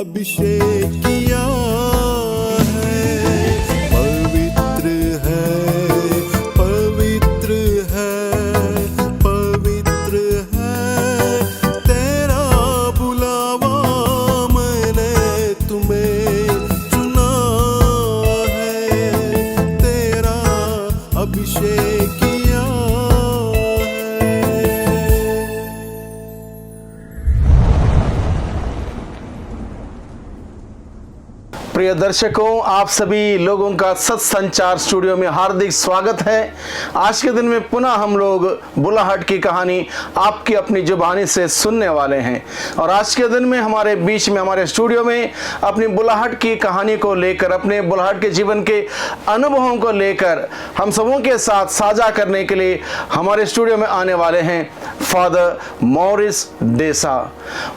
अभिषेक किया है, पवित्र है, पवित्र है, पवित्र है तेरा बुलावा, मैंने तुम्हें चुना है, तेरा अभिषेक किया है। प्रिय दर्शकों, आप सभी लोगों का सत्संचार स्टूडियो में हार्दिक स्वागत है। आज के दिन में पुनः हम लोग बुलाहट की कहानी आपकी अपनी जुबानी से सुनने वाले हैं और आज के दिन में हमारे बीच में, हमारे स्टूडियो में अपनी बुलाहट की कहानी को लेकर, अपने बुलाहट के जीवन के अनुभवों को लेकर हम सबों के साथ साझा करने के लिए हमारे स्टूडियो में आने वाले हैं father Morris Desa.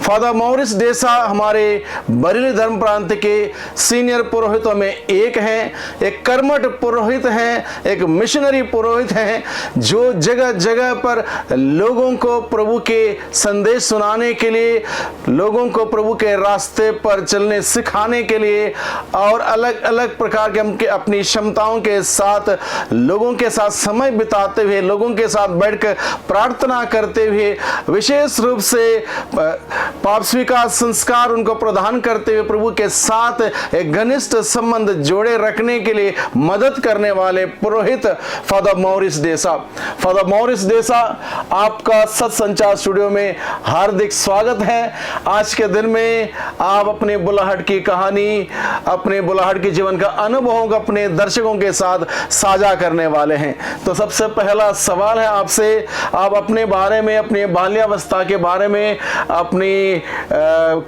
Father Morris Desa हमारे बरेली धर्म प्रांत के सीनियर पुरोहितों में एक हैं, एक कर्मठ पुरोहित हैं, एक मिशनरी पुरोहित हैं जो जगह जगह पर लोगों को प्रभु के संदेश सुनाने के लिए, लोगों को प्रभु के रास्ते पर चलने सिखाने के लिए और अलग अलग प्रकार के अपनी क्षमताओं के साथ लोगों के साथ समय बिताते हुए, लोगों के साथ बैठकर प्रार्थना करते हुए, विशेष रूप से पाप स्वीकार संस्कार उनको प्रदान करते हुए प्रभु के साथ एक घनिष्ठ संबंध जोड़े रखने के लिए मदद करने वाले पुरोहित father Morris Desa. Father Morris Desa, आपका सत्संचार स्टूडियो में हार्दिक स्वागत है। आज के दिन में आप अपने बुलाहट की कहानी, अपने बुलाहट के जीवन का अनुभव अपने दर्शकों के साथ साझा करने वाले हैं। तो सबसे पहला सवाल है आपसे, आप अपने बारे में, अपने बाल्यावस्था के बारे में, अपनी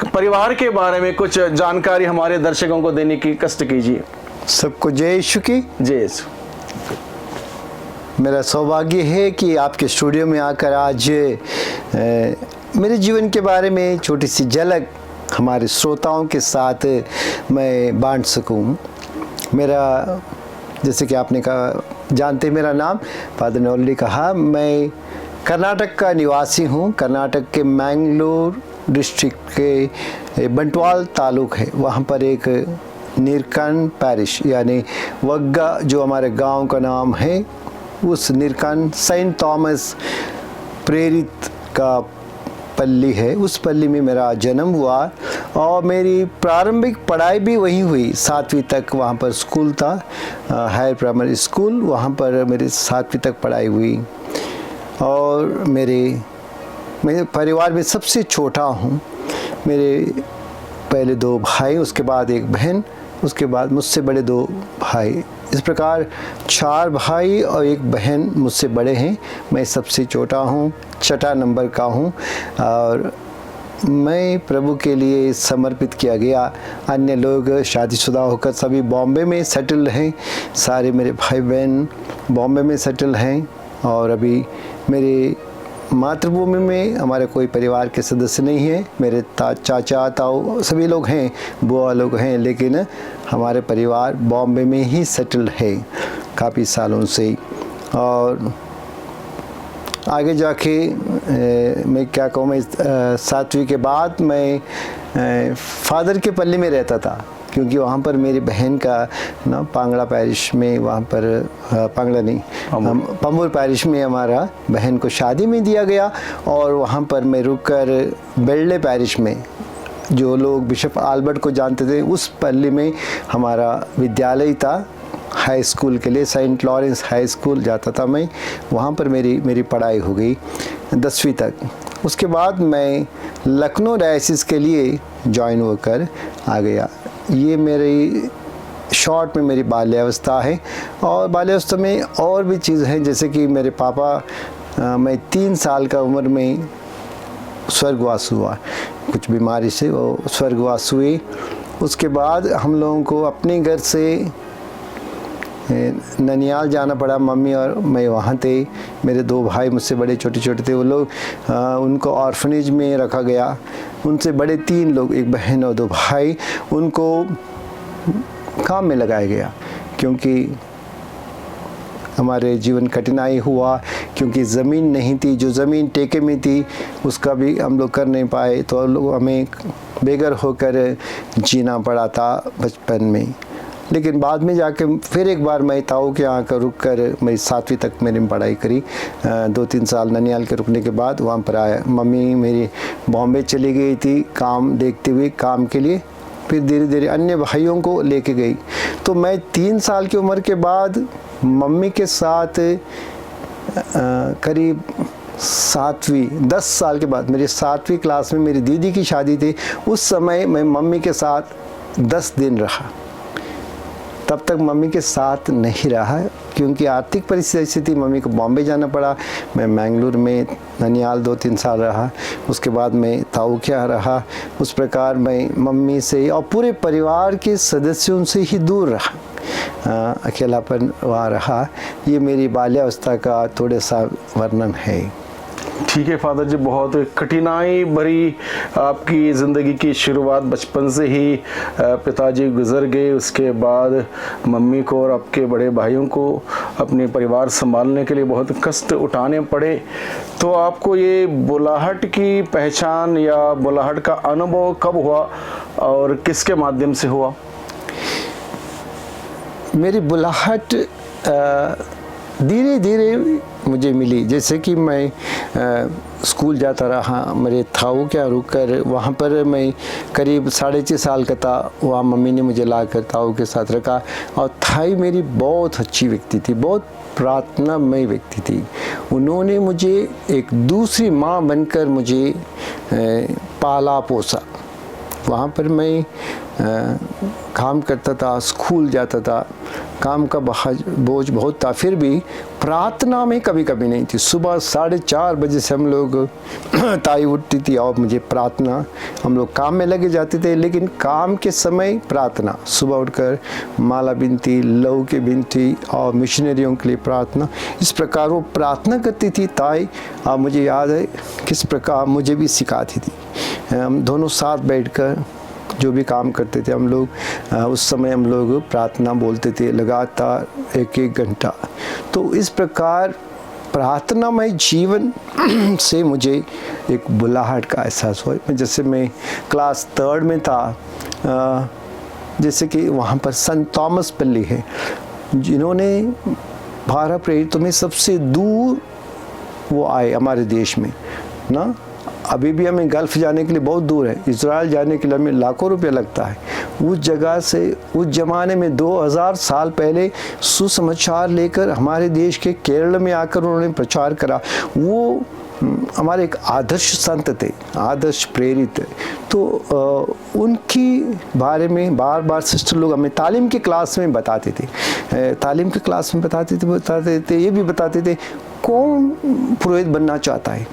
परिवार के बारे में कुछ जानकारी हमारे दर्शकों को देने की कष्ट कीजिए। सबको जय यीशु की। जय यीशु। मेरा सौभाग्य है कि आपके स्टूडियो में आकर आज मेरे जीवन के बारे में छोटी सी झलक हमारे श्रोताओं के साथ मैं बांट सकूं। मेरा, जैसे कि आपने कहा, जानते मेरा नाम फादर ने ऑलरेडी कहा, मैं कर्नाटक का निवासी हूं। कर्नाटक के मैंगलोर डिस्ट्रिक्ट के बंटवाल तालुक है, वहाँ पर एक नीरकन पैरिश यानी वग्गा जो हमारे गांव का नाम है, उस नीरकन सेंट थॉमस प्रेरित का पल्ली है, उस पल्ली में मेरा जन्म हुआ और मेरी प्रारंभिक पढ़ाई भी वहीं हुई। 7वीं तक वहाँ पर स्कूल था, हायर प्राइमरी स्कूल, वहाँ पर मेरी 7वीं तक पढ़ाई हुई। और मेरे परिवार में सबसे छोटा हूँ। मेरे पहले 2 भाई, उसके बाद एक बहन, उसके बाद मुझसे बड़े 2 भाई। इस प्रकार 4 भाई और 1 बहन मुझसे बड़े हैं। मैं सबसे छोटा हूँ, 6ठा नंबर का हूँ और मैं प्रभु के लिए समर्पित किया गया। अन्य लोग शादीशुदा होकर सभी बॉम्बे में सेटल हैं। सारे मेरे भाई बहन बॉम्बे में सेटल हैं और अभी मेरे मातृभूमि में हमारे कोई परिवार के सदस्य नहीं है। मेरे चाचा ताऊ सभी लोग हैं, बुआ लोग हैं, लेकिन हमारे परिवार बॉम्बे में ही सेटल है काफ़ी सालों से। और आगे जाके मैं क्या कहूँ, मैं 7वीं के बाद मैं फादर के पल्ली में रहता था, क्योंकि वहाँ पर मेरी बहन का ना पांगड़ा पैरिश में, वहाँ पर पांगड़ा नहीं, पम्बूर पैरिश में हमारा बहन को शादी में दिया गया और वहाँ पर मैं रुककर बेल्ले पैरिश में, जो लोग बिशप आल्बर्ट को जानते थे, उस पल्ली में हमारा विद्यालय था हाई स्कूल के लिए। सेंट लॉरेंस हाई स्कूल जाता था मैं, वहाँ पर मेरी पढ़ाई हो गई 10वीं तक। उसके बाद मैं लखनऊ डायसिस के लिए ज्वाइन होकर आ गया। ये मेरी शॉर्ट में मेरी बाल्यावस्था है। और बाल्यावस्था में और भी चीज़ है, जैसे कि मेरे पापा, मैं 3 साल का उम्र में स्वर्गवास हुआ, कुछ बीमारी से वो स्वर्गवास हुए। उसके बाद हम लोगों को अपने घर से ननियाल जाना पड़ा। मम्मी और मैं वहाँ थे। मेरे 2 भाई मुझसे बड़े छोटे छोटे थे, वो लोग उनको ऑर्फनेज में रखा गया। उनसे बड़े 3 लोग, एक बहन और 2 भाई, उनको काम में लगाया गया, क्योंकि हमारे जीवन कठिनाई हुआ, क्योंकि ज़मीन नहीं थी। जो ज़मीन ठेके में थी उसका भी हम लोग कर नहीं पाए, तो लोग हमें बेघर होकर जीना पड़ा था बचपन में। लेकिन बाद में जाके फिर एक बार मैं ताऊ के यहाँ रुक कर मेरी 7वीं तक मैंने पढ़ाई करी। 2-3 साल ननिहाल के रुकने के बाद वहाँ पर आया। मम्मी मेरी बॉम्बे चली गई थी काम देखते हुए, काम के लिए। फिर धीरे धीरे अन्य भाइयों को लेके गई। तो मैं 3 साल की उम्र के बाद मम्मी के साथ करीब 10 साल के बाद मेरी 7वीं क्लास में मेरी दीदी की शादी थी। उस समय मैं मम्मी के साथ 10 दिन रहा। तब तक मम्मी के साथ नहीं रहा क्योंकि आर्थिक परिस्थिति मम्मी को बॉम्बे जाना पड़ा। मैं मैंगलोर में ननिहाल 2-3 साल रहा। उसके बाद मैं ताऊ के यहाँ रहा। उस प्रकार मैं मम्मी से और पूरे परिवार के सदस्यों से ही दूर रहा, अकेलापन वहाँ रहा। ये मेरी बाल्यावस्था का थोड़ा सा वर्णन है। ठीक है फादर जी, बहुत कठिनाई भरी आपकी ज़िंदगी की शुरुआत बचपन से ही पिताजी गुजर गए। उसके बाद मम्मी को और आपके बड़े भाइयों को अपने परिवार संभालने के लिए बहुत कष्ट उठाने पड़े। तो आपको ये बुलाहट की पहचान या बुलाहट का अनुभव कब हुआ और किसके माध्यम से हुआ? मेरी बुलाहट धीरे धीरे मुझे मिली। जैसे कि मैं स्कूल जाता रहा, मेरे ताऊ के यहाँ रुक कर वहाँ पर मैं करीब 6.5 साल का था। वहाँ मम्मी ने मुझे ला कर ताऊ के साथ रखा। और थाई मेरी बहुत अच्छी व्यक्ति थी, बहुत प्रार्थनामय व्यक्ति थी। उन्होंने मुझे एक दूसरी माँ बनकर मुझे पाला पोसा। वहाँ पर मैं काम करता था, स्कूल जाता था, काम का बोझ बहुत था, फिर भी प्रार्थना में कभी कभी नहीं थी। सुबह 4:30 बजे से हम लोग ताई उठती थी और मुझे प्रार्थना, हम लोग काम में लगे जाते थे, लेकिन काम के समय प्रार्थना, सुबह उठकर माला बिनती, लहू की बिनती और मिशनरियों के लिए प्रार्थना। इस प्रकार वो प्रार्थना करती थी ताई। मुझे याद है किस प्रकार मुझे भी सिखाती थी। हम दोनों साथ बैठकर जो भी काम करते थे हम लोग, उस समय हम लोग प्रार्थना बोलते थे लगातार 1-1 घंटा। तो इस प्रकार प्रार्थनामय जीवन से मुझे एक बुलाहट का एहसास हुआ। जैसे मैं क्लास 3rd में था, जैसे कि वहाँ पर संत थॉमस पल्ली है, जिन्होंने 12 प्रेरितों में सबसे दूर वो आए हमारे देश में ना। अभी भी हमें गल्फ़ जाने के लिए बहुत दूर है, इज़राइल जाने के लिए हमें लाखों रुपया लगता है। उस जगह से उस ज़माने में 2000 साल पहले सुसमाचार लेकर हमारे देश के केरल में आकर उन्होंने प्रचार करा। वो हमारे एक आदर्श संत थे, आदर्श प्रेरित। तो उनकी बारे में बार बार सिस्टर लोग हमें तालीम की क्लास में बताते थे, तालीम की क्लास में बताते थे, ये भी बताते थे कौन पुरोहित बनना चाहता है,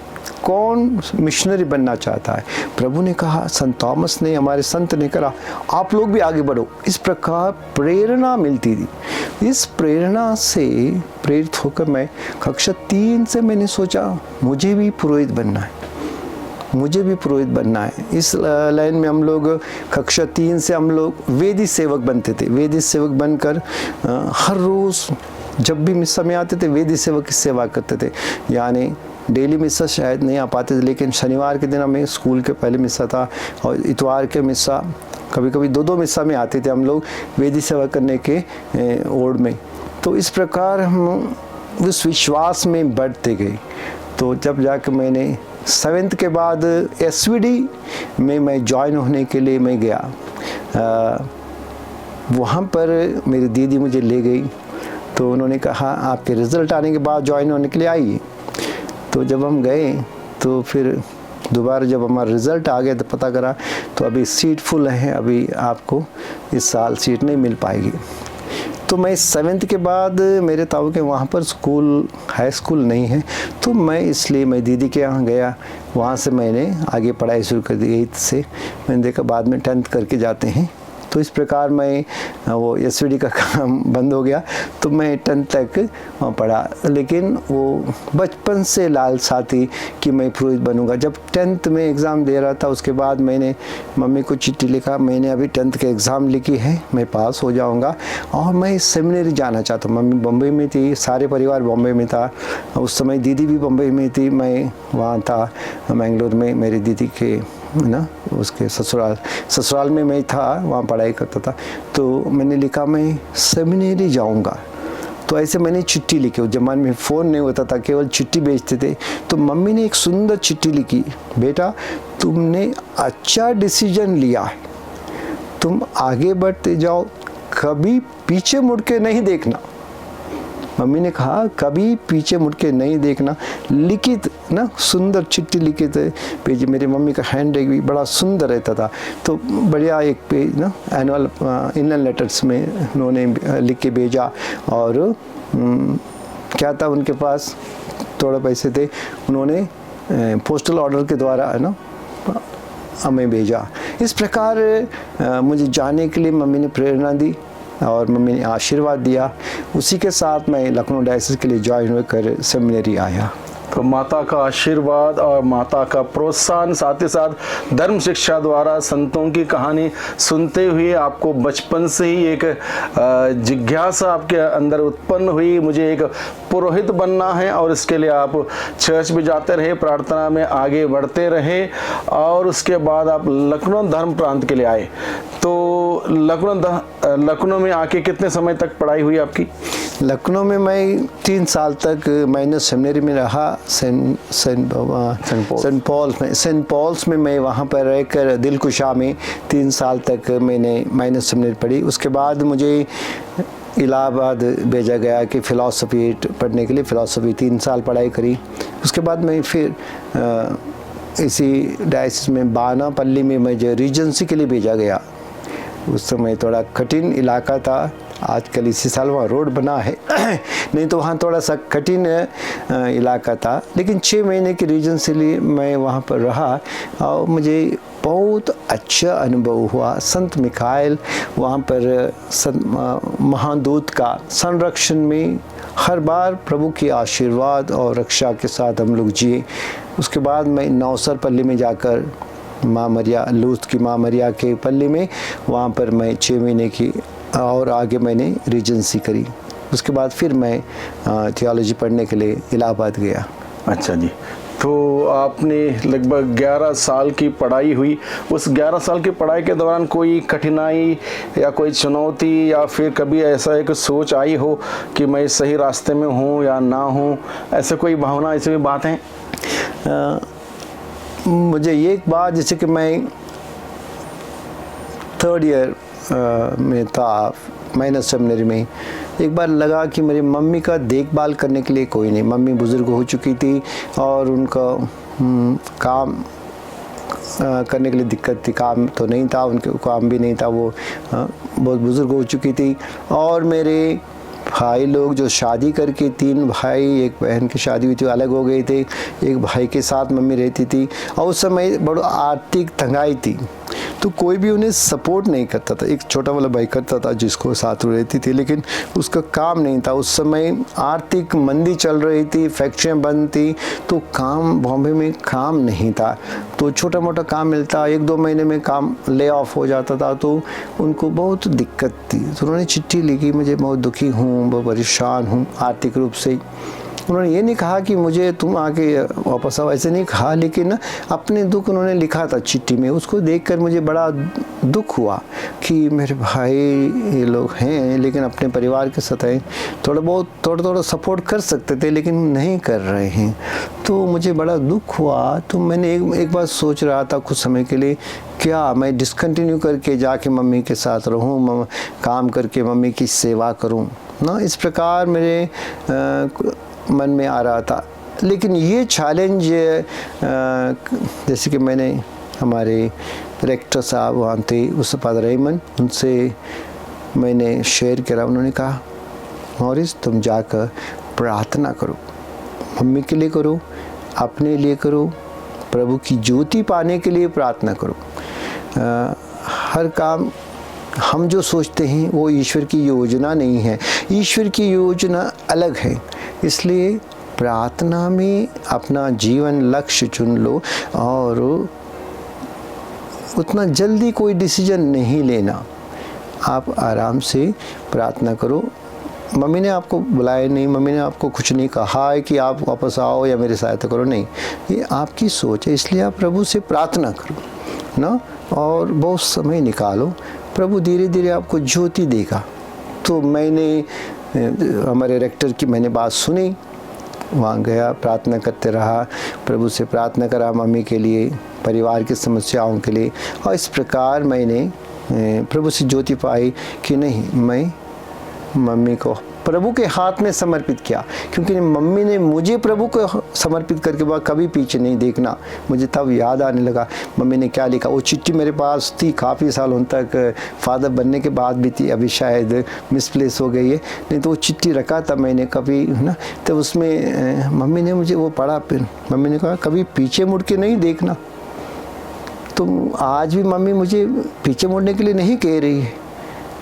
कौन मिशनरी बनना चाहता है। प्रभु ने कहा, संत थॉमस ने, हमारे संत ने कहा, आप लोग भी आगे बढ़ो। इस प्रकार प्रेरणा मिलती थी। इस प्रेरणा से प्रेरित होकर मैं कक्षा 3 से मैंने सोचा मुझे भी पुरोहित बनना है, मुझे भी पुरोहित बनना है। इस लाइन में हम लोग कक्षा 3 से हम लोग वेदी सेवक बनते थे। वेदी सेवक बनकर हर रोज़ जब भी मिस्सा में आते थे वेदी सेवक की सेवा करते थे। यानी डेली मिस्सा शायद नहीं आ पाते थे, लेकिन शनिवार के दिन हमें स्कूल के पहले मिस्सा था और इतवार के मिस्सा, कभी कभी 2-2 मिस्सा में आते थे हम लोग वेदी सेवा करने के ओर में। तो इस प्रकार हम उस विश्वास में बढ़ते गए। तो जब जाकर मैंने 7th के बाद SVD में मैं ज्वाइन होने के लिए मैं गया, वहाँ पर मेरी दीदी मुझे ले गई। तो उन्होंने कहा आपके रिज़ल्ट आने के बाद ज्वाइन होने के लिए आइए। तो जब हम गए तो फिर दोबारा जब हमारा रिज़ल्ट आ गया तो पता करा तो अभी सीट फुल है, अभी आपको इस साल सीट नहीं मिल पाएगी। तो मैं 7th के बाद मेरे ताऊ के वहाँ पर स्कूल, हाई स्कूल नहीं है, तो मैं इसलिए मैं दीदी के यहाँ गया। वहाँ से मैंने आगे पढ़ाई शुरू कर दी। 8th से मैंने देखा बाद में 10th करके जाते हैं। तो इस प्रकार मैं वो SVD का काम बंद हो गया, तो मैं 10th तक पढ़ा। लेकिन वो बचपन से लालसा थी कि मैं पुरोहित बनूंगा। जब 10th में एग्ज़ाम दे रहा था, उसके बाद मैंने मम्मी को चिट्ठी लिखा, मैंने अभी 10th के एग्ज़ाम लिखी है, मैं पास हो जाऊंगा और मैं सेमिनरी जाना चाहता हूँ। मम्मी बम्बई में थी, सारे परिवार बम्बई में था। उस समय दीदी भी बम्बई में थी, मैं वहाँ था मैंगलोर में मेरी दीदी के है ना, उसके ससुराल में मैं था, वहाँ पढ़ाई करता था। तो मैंने लिखा मैं सेमिनरी जाऊँगा। तो ऐसे मैंने चिट्ठी लिखी। उस जमाने में फ़ोन नहीं होता था, केवल चिट्ठी भेजते थे। तो मम्मी ने एक सुंदर चिट्ठी लिखी, बेटा तुमने अच्छा डिसीजन लिया है, तुम आगे बढ़ते जाओ, कभी पीछे मुड़ के नहीं देखना। मम्मी ने कहा कभी पीछे मुड़ के नहीं देखना। लिखित ना सुंदर चिट्ठी लिखित पेज, मेरी मम्मी का हैंड राइटिंग भी बड़ा सुंदर रहता था। तो बढ़िया एक पेज ना एनुअल इंडियन लेटर्स में उन्होंने लिख के भेजा। और क्या था उनके पास, थोड़ा पैसे थे, उन्होंने पोस्टल ऑर्डर के द्वारा है ना हमें भेजा। इस प्रकार मुझे जाने के लिए मम्मी ने प्रेरणा दी और मम्मी ने आशीर्वाद दिया। उसी के साथ मैं लखनऊ डायसिस के लिए ज्वाइन होकर सेमिनरी आया। तो माता का आशीर्वाद और माता का प्रोत्साहन, साथ ही साथ धर्म शिक्षा द्वारा संतों की कहानी सुनते हुए आपको बचपन से ही एक जिज्ञासा आपके अंदर उत्पन्न हुई, मुझे एक पुरोहित बनना है। और इसके लिए आप चर्च भी जाते रहे, प्रार्थना में आगे बढ़ते रहे और उसके बाद आप लखनऊ धर्म प्रांत के लिए आए। तो लखनऊ में आके कितने समय तक पढ़ाई हुई आपकी? लखनऊ में मैं 3 साल तक मैंने सेमिनरी में रहा। सेंट पॉल्स में मैं वहाँ पर रहकर दिलकुशा में 3 साल तक मैंने माइनस सेमिनरी पढ़ी। उसके बाद मुझे इलाहाबाद भेजा गया कि फ़िलासफ़ी पढ़ने के लिए। फ़िलासफ़ी 3 साल पढ़ाई करी। उसके बाद मैं फिर इसी डायसिस में बानापल्ली में मुझे रीजेंसी के लिए भेजा गया। उस समय थोड़ा कठिन इलाका था, आजकल इसी साल वहाँ रोड बना है नहीं तो वहाँ थोड़ा सा कठिन इलाका था। लेकिन 6 महीने के रीजन से लिए मैं वहाँ पर रहा और मुझे बहुत अच्छा अनुभव हुआ। संत मिखाइल वहाँ पर महादूत का संरक्षण में हर बार प्रभु की आशीर्वाद और रक्षा के साथ हम लोग जिए। उसके बाद मैं नौसर पल्ली में जाकर माँ मरिया, लूथ की माँ मरिया के पल्ली में, वहाँ पर मैं 6 महीने की और आगे मैंने रीजेंसी करी। उसके बाद फिर मैं थियोलॉजी पढ़ने के लिए इलाहाबाद गया। अच्छा जी, तो आपने लगभग 11 साल की पढ़ाई हुई। उस 11 साल की पढ़ाई के दौरान कोई कठिनाई या कोई चुनौती या फिर कभी ऐसा एक सोच आई हो कि मैं सही रास्ते में हूँ या ना हूँ, ऐसे कोई भावना, ऐसी कोई बात है? मुझे ये एक बात, जैसे कि मैं 3rd ईयर में था माइनस सेमिनरी में, एक बार लगा कि मेरी मम्मी का देखभाल करने के लिए कोई नहीं। मम्मी बुज़ुर्ग हो चुकी थी और उनका काम करने के लिए दिक्कत थी। काम तो नहीं था, उनके काम भी नहीं था, वो बहुत बुज़ुर्ग हो चुकी थी। और मेरे भाई लोग जो शादी करके 3 भाई, एक बहन की शादी हुई थी, अलग हो गए थे। एक भाई के साथ मम्मी रहती थी और उस समय बड़ी आर्थिक तंगाई थी, तो कोई भी उन्हें सपोर्ट नहीं करता था। एक छोटा वाला भाई करता था जिसको साथ रहती थी, लेकिन उसका काम नहीं था। उस समय आर्थिक मंदी चल रही थी, फैक्ट्रियाँ बंद थी, तो काम, बॉम्बे में काम नहीं था। तो छोटा मोटा काम मिलता, 1-2 महीने में काम ले ऑफ हो जाता था, तो उनको बहुत दिक्कत थी। तो उन्होंने चिट्ठी लिखी, मुझे बहुत दुखी हूँ, बहुत परेशान हूँ आर्थिक रूप से। उन्होंने ये नहीं कहा कि मुझे तुम आके वापस आओ, ऐसे नहीं कहा, लेकिन अपने दुख उन्होंने लिखा था चिट्ठी में। उसको देखकर मुझे बड़ा दुख हुआ कि मेरे भाई ये लोग हैं लेकिन अपने परिवार के साथ हैं, थोड़ा सपोर्ट कर सकते थे लेकिन नहीं कर रहे हैं। तो मुझे बड़ा दुख हुआ। तो मैंने एक बार सोच रहा था कुछ समय के लिए, क्या मैं डिसकंटिन्यू करके जाके मम्मी के साथ रहूं, काम करके मम्मी की सेवा करूं ना। इस प्रकार मेरे मन में आ रहा था। लेकिन ये चैलेंज, जैसे कि मैंने हमारे रेक्टर साहब वहाँ थे, उस फादर रहीमन, उनसे मैंने शेयर करा। उन्होंने कहा, मॉरिस तुम जाकर प्रार्थना करो, मम्मी के लिए करो, अपने लिए करो, प्रभु की ज्योति पाने के लिए प्रार्थना करो। हर काम हम जो सोचते हैं वो ईश्वर की योजना नहीं है, ईश्वर की योजना अलग है। इसलिए प्रार्थना में अपना जीवन लक्ष्य चुन लो और उतना जल्दी कोई डिसीजन नहीं लेना। आप आराम से प्रार्थना करो। मम्मी ने आपको बुलाया नहीं, मम्मी ने आपको कुछ नहीं कहा है कि आप वापस आओ या मेरी सहायता करो, नहीं, ये आपकी सोच है। इसलिए आप प्रभु से प्रार्थना करो। ना, और बहुत समय निकालो, प्रभु धीरे धीरे आपको ज्योति देगा। तो मैंने हमारे रेक्टर की मैंने बात सुनी, वहाँ गया, प्रार्थना करते रहा, प्रभु से प्रार्थना करा मम्मी के लिए, परिवार की समस्याओं के लिए, और इस प्रकार मैंने प्रभु से ज्योति पाई कि नहीं, मैं मम्मी को प्रभु के हाथ में समर्पित किया, क्योंकि मम्मी ने मुझे प्रभु को समर्पित करके बाद कभी पीछे नहीं देखना। मुझे तब याद आने लगा मम्मी ने क्या लिखा। वो चिट्ठी मेरे पास थी काफ़ी सालों तक, फादर बनने के बाद भी थी, अभी शायद मिसप्लेस हो गई है, नहीं तो वो चिट्ठी रखा था मैंने कभी, है ना। तो उसमें मम्मी ने मुझे वो पढ़ा, फिर मम्मी ने कहा कभी पीछे मुड़ के नहीं देखना। तो आज भी मम्मी मुझे पीछे मुड़ने के लिए नहीं कह रही है,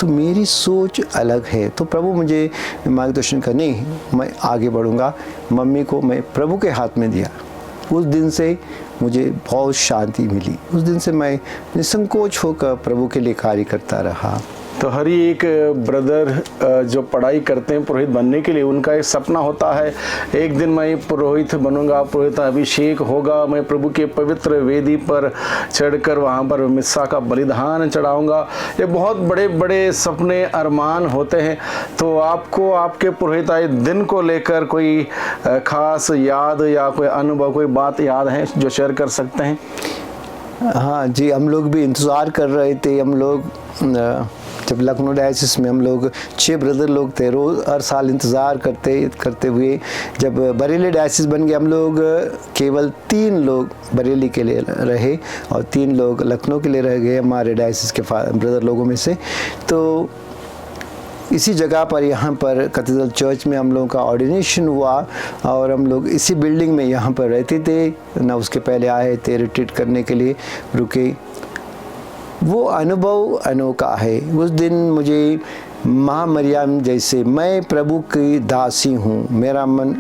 तो मेरी सोच अलग है। तो प्रभु मुझे मार्गदर्शन कर, नहीं मैं आगे बढ़ूंगा। मम्मी को मैं प्रभु के हाथ में दिया। उस दिन से मुझे बहुत शांति मिली। उस दिन से मैं निसंकोच होकर प्रभु के लिए कार्य करता रहा। तो हर एक ब्रदर जो पढ़ाई करते हैं पुरोहित बनने के लिए, उनका एक सपना होता है, एक दिन मैं पुरोहित बनूंगा, पुरोहित अभिषेक होगा, मैं प्रभु के पवित्र वेदी पर चढ़कर वहाँ पर मिस्सा का बलिदान चढ़ाऊंगा। ये बहुत बड़े बड़े सपने अरमान होते हैं। तो आपको आपके पुरोहित आए दिन को लेकर कोई खास याद या कोई अनुभव, कोई बात याद है जो शेयर कर सकते हैं? हाँ जी, हम लोग भी इंतज़ार कर रहे थे। हम लोग जब लखनऊ डायसिस में हम लोग 6 ब्रदर लोग थे, रोज़ हर साल इंतज़ार करते हुए जब बरेली डायसिस बन गया, हम लोग केवल 3 लोग बरेली के लिए रहे और 3 लोग लखनऊ के लिए रह गए हमारे डायसिस के ब्रदर लोगों में से। तो इसी जगह पर यहाँ पर कैथेड्रल चर्च में हम लोगों का ऑर्डिनेशन हुआ और हम लोग इसी बिल्डिंग में यहाँ पर रहते थे ना। उसके पहले आए थे रिट्रीट करने के लिए, रुके। वो अनुभव अनोखा है। उस दिन मुझे माँ मरियम जैसे मैं प्रभु की दासी हूँ, मेरा मन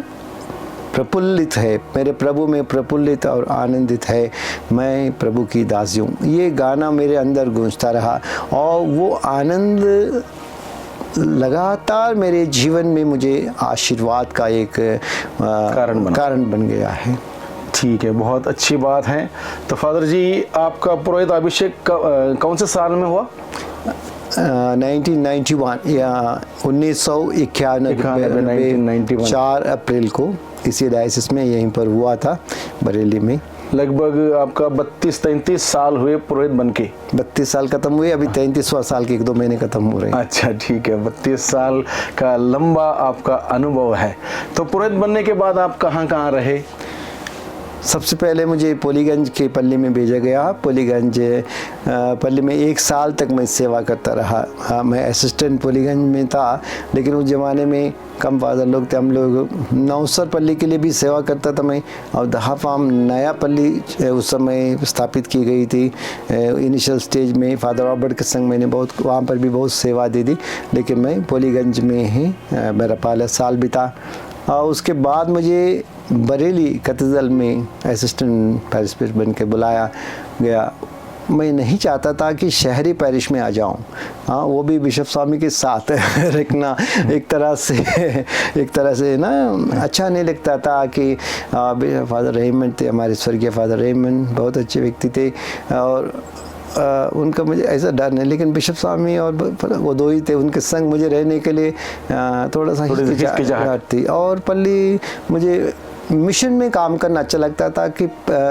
प्रफुल्लित है, मेरे प्रभु में प्रफुल्लित और आनंदित है, मैं प्रभु की दासी हूँ। ये गाना मेरे अंदर गूंजता रहा और वो आनंद लगातार मेरे जीवन में मुझे आशीर्वाद का एक कारण बन गया है। ठीक है, बहुत अच्छी बात है। तो फादर जी, आपका पुरोहित अभिषेक कौन से साल में हुआ? 1991 या 1991 4 अप्रैल को इसी डायसिस में यहीं पर हुआ था, बरेली में। लगभग आपका 32-33 साल हुए पुरोहित बनके? 32 साल खत्म हुए, अभी 33वां साल के 1-2 महीने खत्म हो रहे हैं। अच्छा, ठीक है, 32 साल का लंबा आपका अनुभव है। तो पुरोहित बनने के बाद आप कहाँ कहाँ रहे? सबसे पहले मुझे पोलीगंज के पल्ली में भेजा गया। पोलीगंज पल्ली में 1 साल तक मैं सेवा करता रहा। हाँ, मैं असिस्टेंट पोलीगंज में था, लेकिन उस ज़माने में कम फादर लोग थे। हम लोग नौसर पल्ली के लिए भी सेवा करता था मैं, और दहा फार्म नया पल्ली उस समय स्थापित की गई थी। इनिशियल स्टेज में फादर रॉबर्ट के संग मैंने बहुत वहाँ पर भी बहुत सेवा दे दी, लेकिन मैं पोलीगंज में ही मेरा पहला साल बिता। और उसके बाद मुझे बरेली कैथेड्रल में असिस्टेंट पैरिश बिशप बन के बुलाया गया। मैं नहीं चाहता था कि शहरी पैरिश में आ जाऊं, हाँ, वो भी बिशप स्वामी के साथ रखना एक तरह से ना अच्छा नहीं लगता था। कि फादर रेमंड थे, हमारे स्वर्गीय फादर रेमंड बहुत अच्छे व्यक्ति थे और उनका मुझे ऐसा डर नहीं, लेकिन बिशप स्वामी और वो 2 ही थे, उनके संग मुझे रहने के लिए थोड़ा सा हिचकिचाहट थी। और पल्ली मुझे मिशन में काम करना अच्छा लगता था कि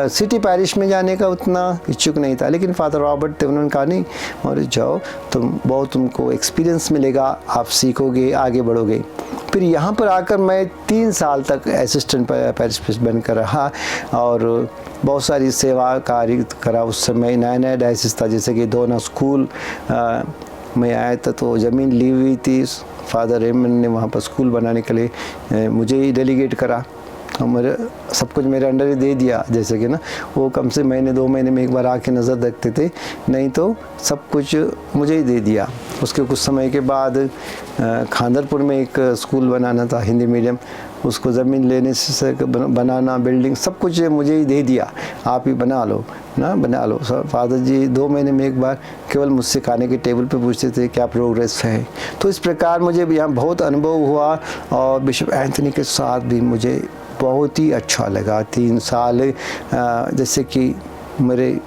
सिटी पैरिश में जाने का उतना इच्छुक नहीं था। लेकिन फादर रॉबर्ट थे, उन्होंने कहा नहीं और जाओ, तुमको एक्सपीरियंस मिलेगा, आप सीखोगे, आगे बढ़ोगे। फिर यहाँ पर आकर मैं 3 साल तक असिस्टेंट पैरिश बिशप बनकर रहा और बहुत सारी सेवा कार्य करा। उस समय नया डायसिस था, जैसे कि दोना स्कूल में आया था तो ज़मीन ली हुई थी। फादर रेमंड ने वहाँ पर स्कूल बनाने के लिए मुझे ही डेलीगेट करा और मेरे सब कुछ मेरे अंडर ही दे दिया। जैसे कि ना वो कम से 1-2 महीने में एक बार आके नज़र रखते थे, नहीं तो सब कुछ मुझे ही दे दिया। उसके कुछ समय के बाद खांदरपुर में एक स्कूल बनाना था हिंदी मीडियम, उसको ज़मीन लेने से बनाना, बिल्डिंग सब कुछ मुझे ही दे दिया, आप ही बना लो ना, बना लो। फादर जी 2 महीने में एक बार केवल मुझसे खाने के टेबल पे पूछते थे क्या प्रोग्रेस है। तो इस प्रकार मुझे यहाँ बहुत अनुभव हुआ और बिशप एंथनी के साथ भी मुझे बहुत ही अच्छा लगा। 3 साल जैसे कि मेरे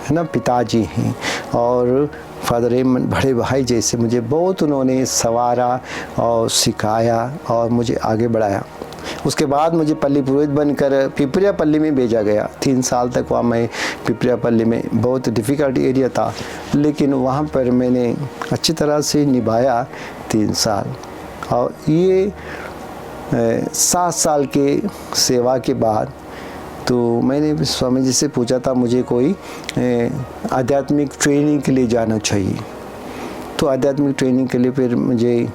है ना पिताजी हैं, और फादर रेमंड बड़े भाई जैसे मुझे बहुत उन्होंने संवारा और सिखाया और मुझे आगे बढ़ाया। उसके बाद मुझे पल्ली पुरोहित बनकर पिपरिया पल्ली में भेजा गया। 3 साल तक वहाँ मैं पिपरिया पल्ली में, बहुत डिफ़िकल्ट एरिया था, लेकिन वहाँ पर मैंने अच्छी तरह से निभाया 3 साल। और ये 7 साल के सेवा के बाद तो मैंने स्वामी जी से पूछा था मुझे कोई आध्यात्मिक ट्रेनिंग के लिए जाना चाहिए। तो आध्यात्मिक ट्रेनिंग के लिए फिर मुझे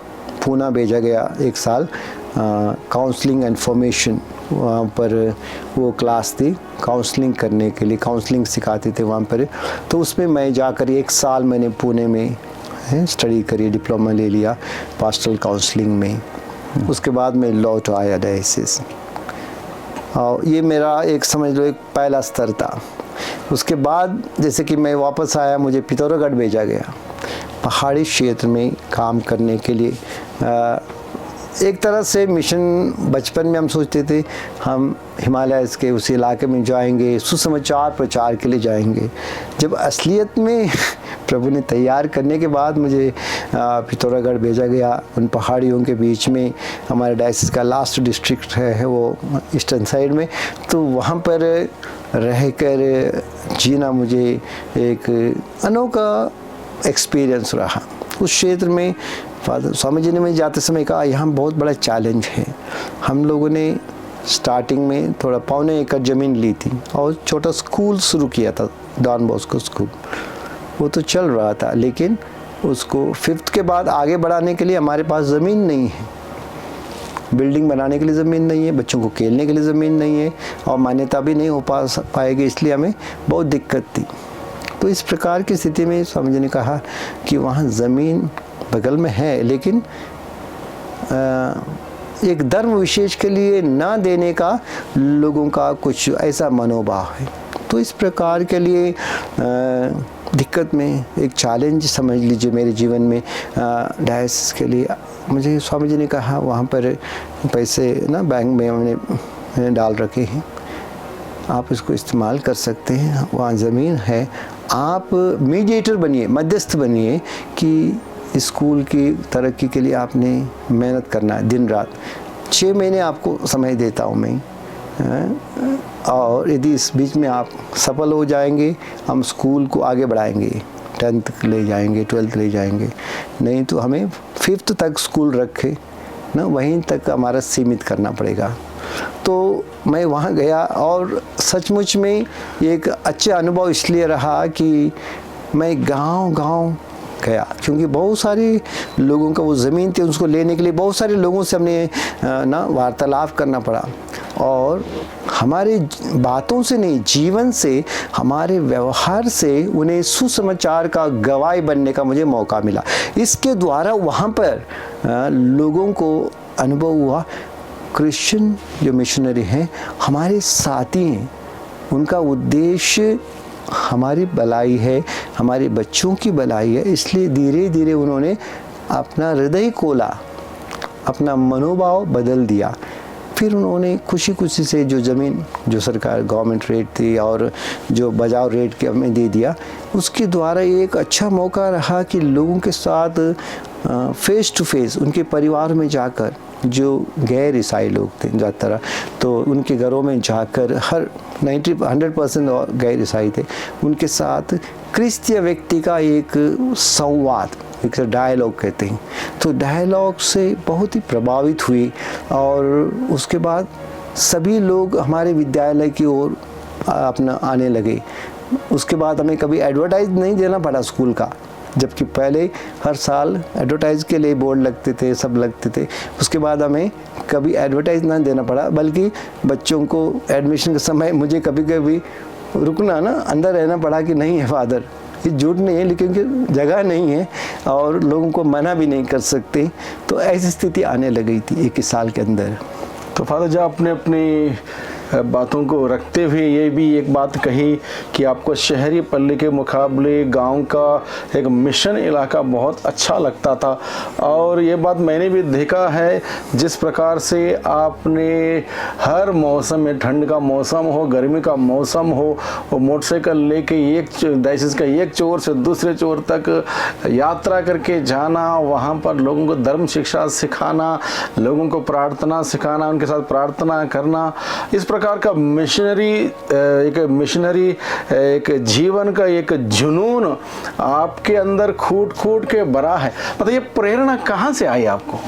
पूना भेजा गया 1 साल, काउंसलिंग एंड फॉर्मेशन, वहाँ पर वो क्लास थी काउंसलिंग करने के लिए, काउंसलिंग सिखाते थे वहाँ पर। तो उसमें मैं जाकर 1 साल मैंने पुणे में स्टडी करी, डिप्लोमा ले लिया पास्टरल काउंसलिंग में। उसके बाद मैं लौट आया डायसिस, और ये मेरा एक समझ लो एक पहला स्तर था। उसके बाद जैसे कि मैं वापस आया, मुझे पिथौरागढ़ भेजा गया पहाड़ी क्षेत्र में काम करने के लिए। एक तरह से मिशन, बचपन में हम सोचते थे हम हिमालयस के उस इलाके में जाएंगे, सुसमाचार प्रचार के लिए जाएंगे। जब असलियत में प्रभु ने तैयार करने के बाद मुझे पिथौरागढ़ भेजा गया, उन पहाड़ियों के बीच में। हमारे डायसिस का लास्ट डिस्ट्रिक्ट है वो ईस्टर्न साइड में, तो वहाँ पर रहकर जीना मुझे एक अनोखा एक्सपीरियंस रहा। उस क्षेत्र में फादर स्वामी जी ने मुझे जाते समय कहा यहाँ बहुत बड़ा चैलेंज है। हम लोगों ने स्टार्टिंग में थोड़ा 1.25 एकड़ ज़मीन ली थी और छोटा स्कूल शुरू किया था, डॉन बॉस्को स्कूल। वो तो चल रहा था, लेकिन उसको 5th के बाद आगे बढ़ाने के लिए हमारे पास ज़मीन नहीं है। बिल्डिंग बनाने के लिए ज़मीन नहीं है, बच्चों को खेलने के लिए ज़मीन नहीं है, और मान्यता भी नहीं हो पाएगी, इसलिए हमें बहुत दिक्कत थी। तो इस प्रकार की स्थिति में स्वामी जी ने कहा कि वहाँ ज़मीन बगल में है, लेकिन एक धर्म विशेष के लिए ना देने का लोगों का कुछ ऐसा मनोभाव है। तो इस प्रकार के लिए दिक्कत में एक चैलेंज समझ लीजिए मेरे जीवन में। डायसिस के लिए मुझे स्वामी जी ने कहा वहाँ पर पैसे ना बैंक में मैंने डाल रखे हैं, आप इसको इस्तेमाल कर सकते हैं, वहाँ ज़मीन है, आप मीडिएटर बनिए, मध्यस्थ बनिए कि स्कूल की तरक्की के लिए आपने मेहनत करना है दिन रात। 6 महीने आपको समय देता हूँ मैं, और यदि इस बीच में आप सफल हो जाएंगे, हम स्कूल को आगे बढ़ाएंगे, 10th ले जाएंगे, 12th ले जाएंगे, नहीं तो हमें 5th तक स्कूल रखे ना, वहीं तक हमारा सीमित करना पड़ेगा। तो मैं वहाँ गया, और सचमुच में एक अच्छा अनुभव इसलिए रहा कि मैं गांव-गांव गया, क्योंकि बहुत सारे लोगों का वो ज़मीन थी, उसको लेने के लिए बहुत सारे लोगों से हमने ना वार्तालाप करना पड़ा, और हमारे बातों से नहीं, जीवन से, हमारे व्यवहार से उन्हें सुसमाचार का गवाही बनने का मुझे मौका मिला। इसके द्वारा वहाँ पर लोगों को अनुभव हुआ क्रिश्चियन जो मिशनरी हैं हमारे साथी हैं, उनका उद्देश्य हमारी भलाई है, हमारे बच्चों की भलाई है। इसलिए धीरे धीरे उन्होंने अपना हृदय खोला, अपना मनोभाव बदल दिया। फिर उन्होंने खुशी खुशी से जो ज़मीन जो सरकार गवर्नमेंट रेट थी और जो बजाव रेट के हमें दे दिया, उसके द्वारा एक अच्छा मौका रहा कि लोगों के साथ फेस टू फेस उनके परिवार में जाकर, जो गैर ईसाई लोग थे ज़्यादातर, तो उनके घरों में जाकर हर 100% गैर ईसाई थे, उनके साथ क्रिस्तीय व्यक्ति का एक संवाद, एक डायलॉग कहते हैं, तो डायलॉग से बहुत ही प्रभावित हुई। और उसके बाद सभी लोग हमारे विद्यालय की ओर अपना आने लगे। उसके बाद हमें कभी एडवर्टाइज नहीं देना पड़ा स्कूल का, जबकि पहले हर साल एडवर्टाइज के लिए बोर्ड लगते थे, सब लगते थे। उसके बाद हमें कभी एडवर्टाइज ना देना पड़ा, बल्कि बच्चों को एडमिशन के समय मुझे कभी कभी रुकना ना, अंदर रहना पड़ा कि नहीं है फादर, ये झूठ नहीं है, लेकिन जगह नहीं है और लोगों को मना भी नहीं कर सकते। तो ऐसी स्थिति आने लगी थी 21 साल के अंदर। तो फादर जब आपने अपनी बातों को रखते हुए ये भी एक बात कही कि आपको शहरी पल्ले के मुकाबले गांव का एक मिशन इलाका बहुत अच्छा लगता था। और ये बात मैंने भी देखा है, जिस प्रकार से आपने हर मौसम में, ठंड का मौसम हो, गर्मी का मौसम हो, वो मोटरसाइकिल लेके देश का एक छोर से दूसरे छोर तक यात्रा करके जाना, वहाँ पर लोगों को धर्म शिक्षा सिखाना, लोगों को प्रार्थना सिखाना, उनके साथ प्रार्थना करना, इस प्रकार का मिशनरी एक जीवन का एक जुनून आपके अंदर खूट खूट के भरा है। मतलब ये प्रेरणा कहाँ से आई आपको?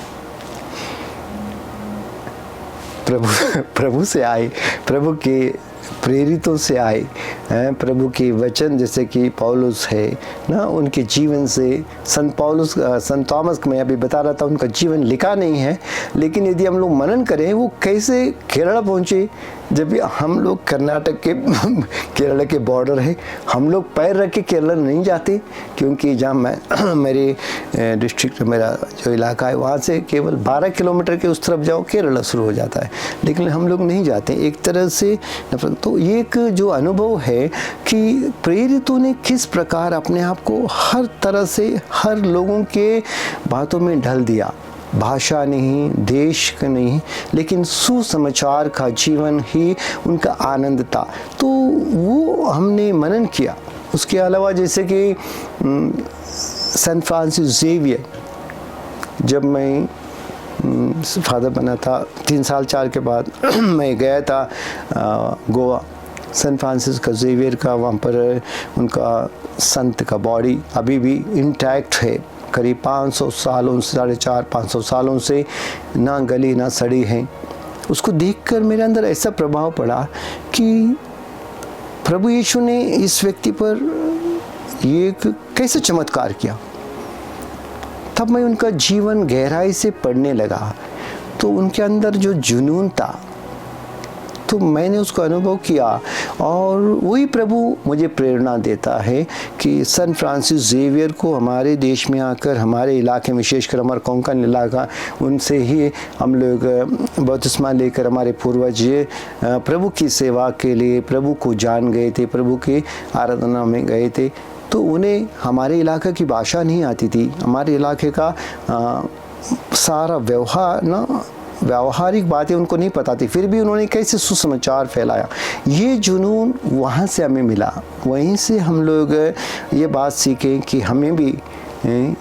प्रभु से आए, प्रभु के प्रेरितों से आए हैं। प्रभु के वचन, जैसे कि पौलुस है ना, उनके जीवन से, संत थॉमस को मैं अभी बता रहा था, उनका जीवन लिखा नहीं है, लेकिन यदि हम लोग मनन करें वो कैसे केरला पहुँचे, जब भी हम लोग कर्नाटक के केरला के बॉर्डर है, हम लोग पैर रख के केरला नहीं जाते, क्योंकि जहाँ मैं मेरे डिस्ट्रिक्ट, मेरा जो इलाका है, वहाँ से केवल 12 किलोमीटर के उस तरफ जाओ केरला शुरू हो जाता है, लेकिन हम लोग नहीं जाते एक तरह से। तो ये एक जो अनुभव है कि प्रेरितों ने किस प्रकार अपने आप को हर तरह से हर लोगों के बातों में ढल दिया, भाषा नहीं, देश का नहीं, लेकिन सुसमाचार का जीवन ही उनका आनंद था। तो वो हमने मनन किया। उसके अलावा जैसे कि सेंट फ्रांसिस जेवियर, जब मैं फादर बना था 3 साल 4 के बाद मैं गया था गोवा, सेंट फ्रांसिस का जेवियर का, वहाँ पर उनका संत का बॉडी अभी भी इंटैक्ट है, करीब 500 सालों से, 450-500 सालों से ना गली ना सड़ी है। उसको देखकर मेरे अंदर ऐसा प्रभाव पड़ा कि प्रभु यीशु ने इस व्यक्ति पर ये कैसे चमत्कार किया। तब मैं उनका जीवन गहराई से पढ़ने लगा, तो उनके अंदर जो जुनून था, तो मैंने उसको अनुभव किया, और वही प्रभु मुझे प्रेरणा देता है कि सेंट फ्रांसिस जेवियर को हमारे देश में आकर, हमारे इलाके में, विशेषकर हमारा कोंकण इलाका, उनसे ही हम लोग बपतिस्मा लेकर हमारे पूर्वज प्रभु की सेवा के लिए प्रभु को जान गए थे, प्रभु की आराधना में गए थे। तो उन्हें हमारे इलाके की भाषा नहीं आती थी, हमारे इलाके का सारा व्यावहारिक बातें उनको नहीं पता थी, फिर भी उन्होंने कैसे सुसमाचार फैलाया। ये जुनून वहाँ से हमें मिला, वहीं से हम लोग ये बात सीखें कि हमें भी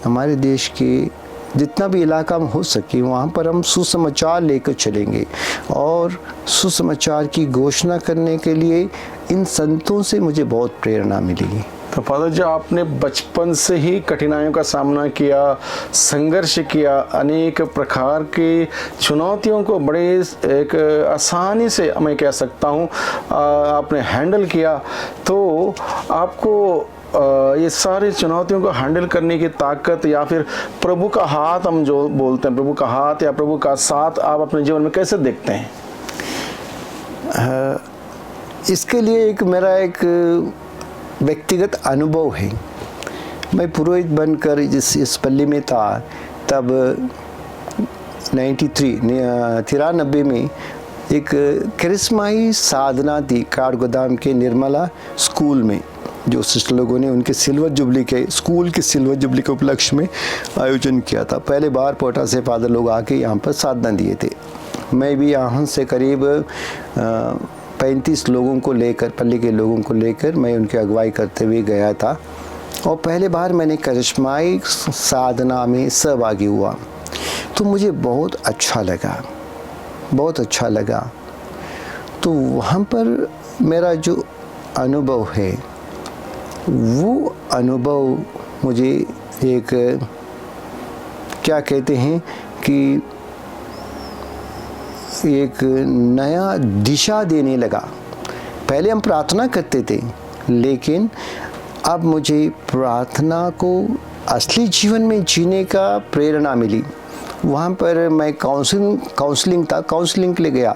हमारे देश के जितना भी इलाका में हो सके वहाँ पर हम सुसमाचार लेकर चलेंगे, और सुसमाचार की घोषणा करने के लिए इन संतों से मुझे बहुत प्रेरणा मिली। तो फादर जी, आपने बचपन से ही कठिनाइयों का सामना किया, संघर्ष किया, अनेक प्रकार की चुनौतियों को बड़े एक आसानी से, मैं कह सकता हूँ, आपने हैंडल किया। तो आपको ये सारी चुनौतियों को हैंडल करने की ताकत, या फिर प्रभु का हाथ, हम जो बोलते हैं प्रभु का हाथ या प्रभु का साथ, आप अपने जीवन में कैसे देखते हैं? इसके लिए मेरा एक व्यक्तिगत अनुभव है। मैं पुरोहित बनकर इस पल्ली में था, तब 93 में एक करिश्माई साधना थी काठगोदाम के निर्मला स्कूल में, जो सिस्टर लोगों ने उनके सिल्वर जुबली के, स्कूल के सिल्वर जुबली के उपलक्ष्य में आयोजन किया था। पहले बार पोटा से फादर लोग आके यहाँ पर साधना दिए थे। मैं भी यहाँ से करीब 35 लोगों को लेकर, पल्ली के लोगों को लेकर मैं उनकी अगुवाई करते हुए गया था, और पहले बार मैंने करिश्माई साधना में सहभागी हुआ। तो मुझे बहुत अच्छा लगा, बहुत अच्छा लगा। तो वहाँ पर मेरा जो अनुभव है, वो अनुभव मुझे एक, क्या कहते हैं कि एक नया दिशा देने लगा। पहले हम प्रार्थना करते थे, लेकिन अब मुझे प्रार्थना को असली जीवन में जीने का प्रेरणा मिली। वहाँ पर मैं काउंसलिंग के लिए गया।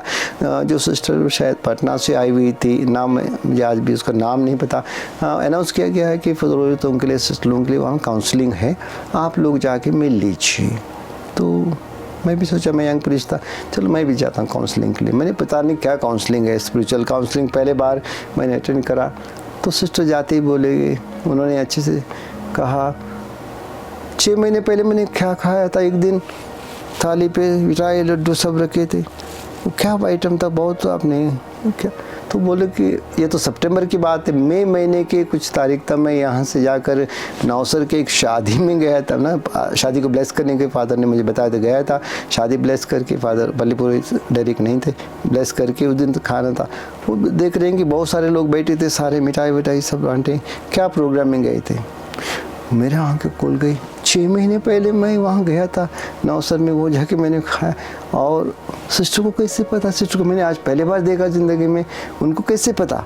जो सिस्टर शायद पटना से आई हुई थी, नाम मुझे आज भी उसका नाम नहीं पता, अनाउंस किया गया है कि फजलों के लिए, सिस्टरों के लिए वहाँ काउंसलिंग है, आप लोग जाके मिल लीजिए। तो मैं भी सोचा, मैं यंग प्रीस्ट था, चलो मैं भी जाता हूँ काउंसलिंग के लिए। मैंने पता नहीं क्या काउंसलिंग है, स्पिरिचुअल काउंसलिंग पहले बार मैंने अटेंड करा। तो सिस्टर जाते ही बोले, उन्होंने अच्छे से कहा, 6 महीने पहले मैंने क्या खाया था, एक दिन थाली पे मिठाई लड्डू सब रखे थे, वो क्या आइटम था, बहुत आपने क्या। तो बोले कि ये तो सितंबर की बात है, मई महीने के कुछ तारीख था, मैं यहाँ से जाकर नौसर के एक शादी में गया था ना, शादी को ब्लेस करने के फादर ने मुझे बताया था, गया था शादी ब्लेस करके, फादर बल्लीपुर डायरेक्ट नहीं थे, ब्लेस करके उस दिन तो खाना था। वो देख रहे हैं कि बहुत सारे लोग बैठे थे, सारे मिठाई विठाई सब बांटे, क्या प्रोग्राम में गए थे। मेरे आँखें खुल गई, 6 महीने पहले मैं वहाँ गया था नौसर में, वो जाके मैंने खाया। और सिस्टर को कैसे पता, सिस्टर को मैंने आज पहले बार देखा ज़िंदगी में, उनको कैसे पता।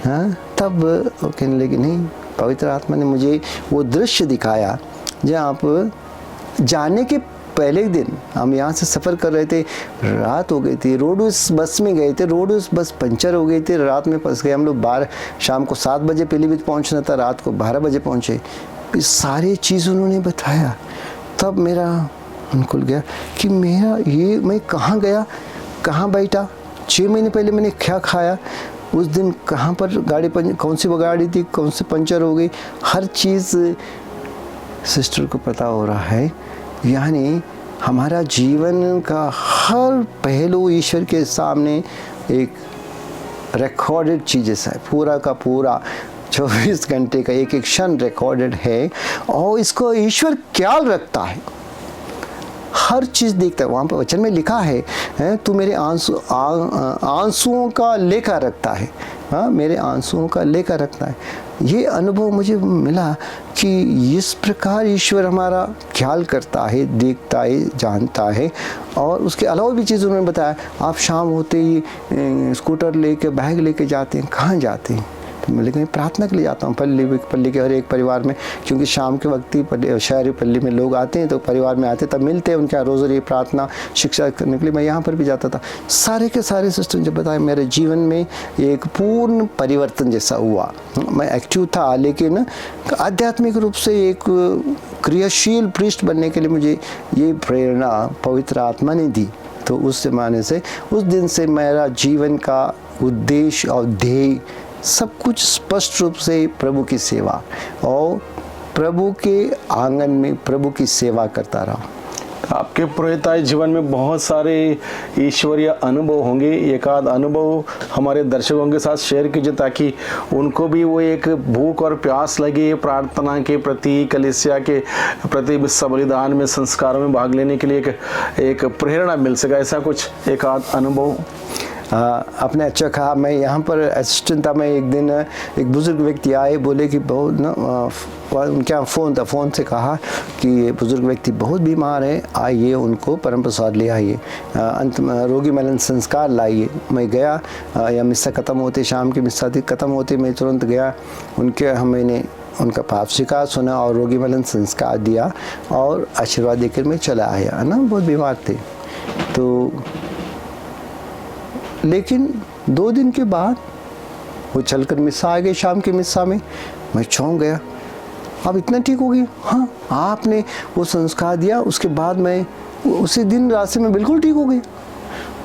हाँ, तब वो कहने लगे, नहीं, पवित्र आत्मा ने मुझे वो दृश्य दिखाया जहाँ आप जाने के पहले दिन हम यहाँ से सफ़र कर रहे थे, रात हो गई थी, रोडवेज बस में गए थे, रोडवेज बस पंचर हो गई थी, रात में फंस गए हम लोग। शाम को 7 बजे पीलीभीत पहुँचना था, रात को 12 बजे पहुँचे। ये सारी चीज़ उन्होंने बताया। तब मेरा मन खुल गया कि मेरा ये, मैं कहाँ गया, कहाँ बैठा, 6 महीने पहले मैंने क्या खाया, उस दिन कहाँ पर गाड़ी कौन सी गाड़ी थी, कौन सी पंचर हो गई, हर चीज़ सिस्टर को पता हो रहा है। यानी हमारा जीवन का हर पहलू ईश्वर के सामने एक रिकॉर्डेड चीज़ है, पूरा का पूरा 24 घंटे का एक एक क्षण रिकॉर्डेड है, और इसको ईश्वर ख्याल रखता है, हर चीज़ देखता है। वहाँ पर वचन में लिखा है, तू मेरे आंसुओं का लेखा रखता है। हाँ, मेरे आंसुओं का लेखा रखता है। ये अनुभव मुझे मिला कि इस प्रकार ईश्वर हमारा ख्याल करता है, देखता है, जानता है। और उसके अलावा भी चीज़ उन्होंने बताया, आप शाम होते ही स्कूटर लेके, बैग लेके जाते हैं, कहाँ जाते हैं? लेकिन प्रार्थना के लिए जाता हूँ, पल्ली के हर एक परिवार में, क्योंकि शाम के वक्त ही शहरी पल्ली में लोग आते हैं, तो परिवार में आते तब मिलते हैं, उनके यहाँ रोज़री प्रार्थना शिक्षा करने के लिए मैं यहाँ पर भी जाता था। सारे के सारे सिस्टम जब बताया, मेरे जीवन में एक पूर्ण परिवर्तन जैसा हुआ। मैं एक्टिव था, लेकिन आध्यात्मिक रूप से एक क्रियाशील प्रीस्ट बनने के लिए मुझे ये प्रेरणा पवित्र आत्मा ने दी। तो उस ज़माने से, उस दिन से मेरा जीवन का उद्देश्य और ध्येय सब कुछ स्पष्ट रूप से प्रभु की सेवा, और प्रभु के आंगन में प्रभु की सेवा करता रहा। आपके पुरोहिताई जीवन में बहुत सारे ईश्वरीय अनुभव होंगे, एक आध अनुभव हमारे दर्शकों के साथ शेयर कीजिए, ताकि उनको भी वो एक भूख और प्यास लगे प्रार्थना के प्रति, कलीसिया के प्रति, बलिदान में, संस्कारों में भाग लेने के लिए एक प्रेरणा मिल सके। ऐसा कुछ एक आध अनुभव? आपने अच्छा कहा। मैं यहाँ पर असिस्टेंट था, मैं एक दिन एक बुज़ुर्ग व्यक्ति आए, बोले कि बहुत ना, उनके यहाँ फ़ोन था, फ़ोन से कहा कि ये बुज़ुर्ग व्यक्ति बहुत बीमार है, आइए उनको परम प्रसाद ले आइए, अंत में रोगी मिलन संस्कार लाइए। मैं गया, या मिस्सा ख़त्म होते, शाम की मिस्सा थी, ख़त्म होते मैं तुरंत गया, मैंने उनका पाप स्वीकार सुना और रोगी मिलन संस्कार दिया और आशीर्वाद देकर मैं चला आया, है ना। बहुत बीमार थे। तो लेकिन 2 दिन के बाद वो चलकर मिस्सा आ गए, शाम की मिस्सा में। मैं चौंक गया, अब इतना ठीक हो गया? हाँ, आपने वो संस्कार दिया, उसके बाद मैं उसी दिन रास्ते में बिल्कुल ठीक हो गई।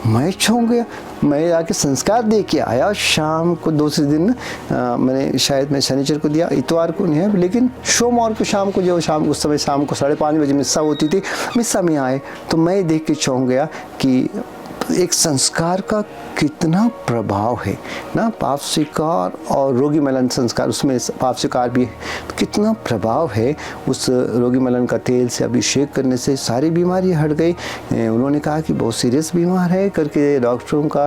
मैं चौंक गया। मैं आके संस्कार दे के आया शाम को, दूसरे दिन मैंने शायद मैं शनिचर को दिया, इतवार को नहीं है, लेकिन सोमवार को शाम को, जो शाम उस समय शाम को 5:30 बजे मिस्सा होती थी, मिस्सा में आए तो मैं देख के चौंक गया कि एक संस्कार का कितना प्रभाव है ना। पाप स्वीकार और रोगी मिलन संस्कार, उसमें पाप स्वीकार भी है, तो कितना प्रभाव है उस रोगी मिलन का तेल से अभिषेक करने से सारी बीमारी हट गई। उन्होंने कहा कि बहुत सीरियस बीमार है करके, डॉक्टरों का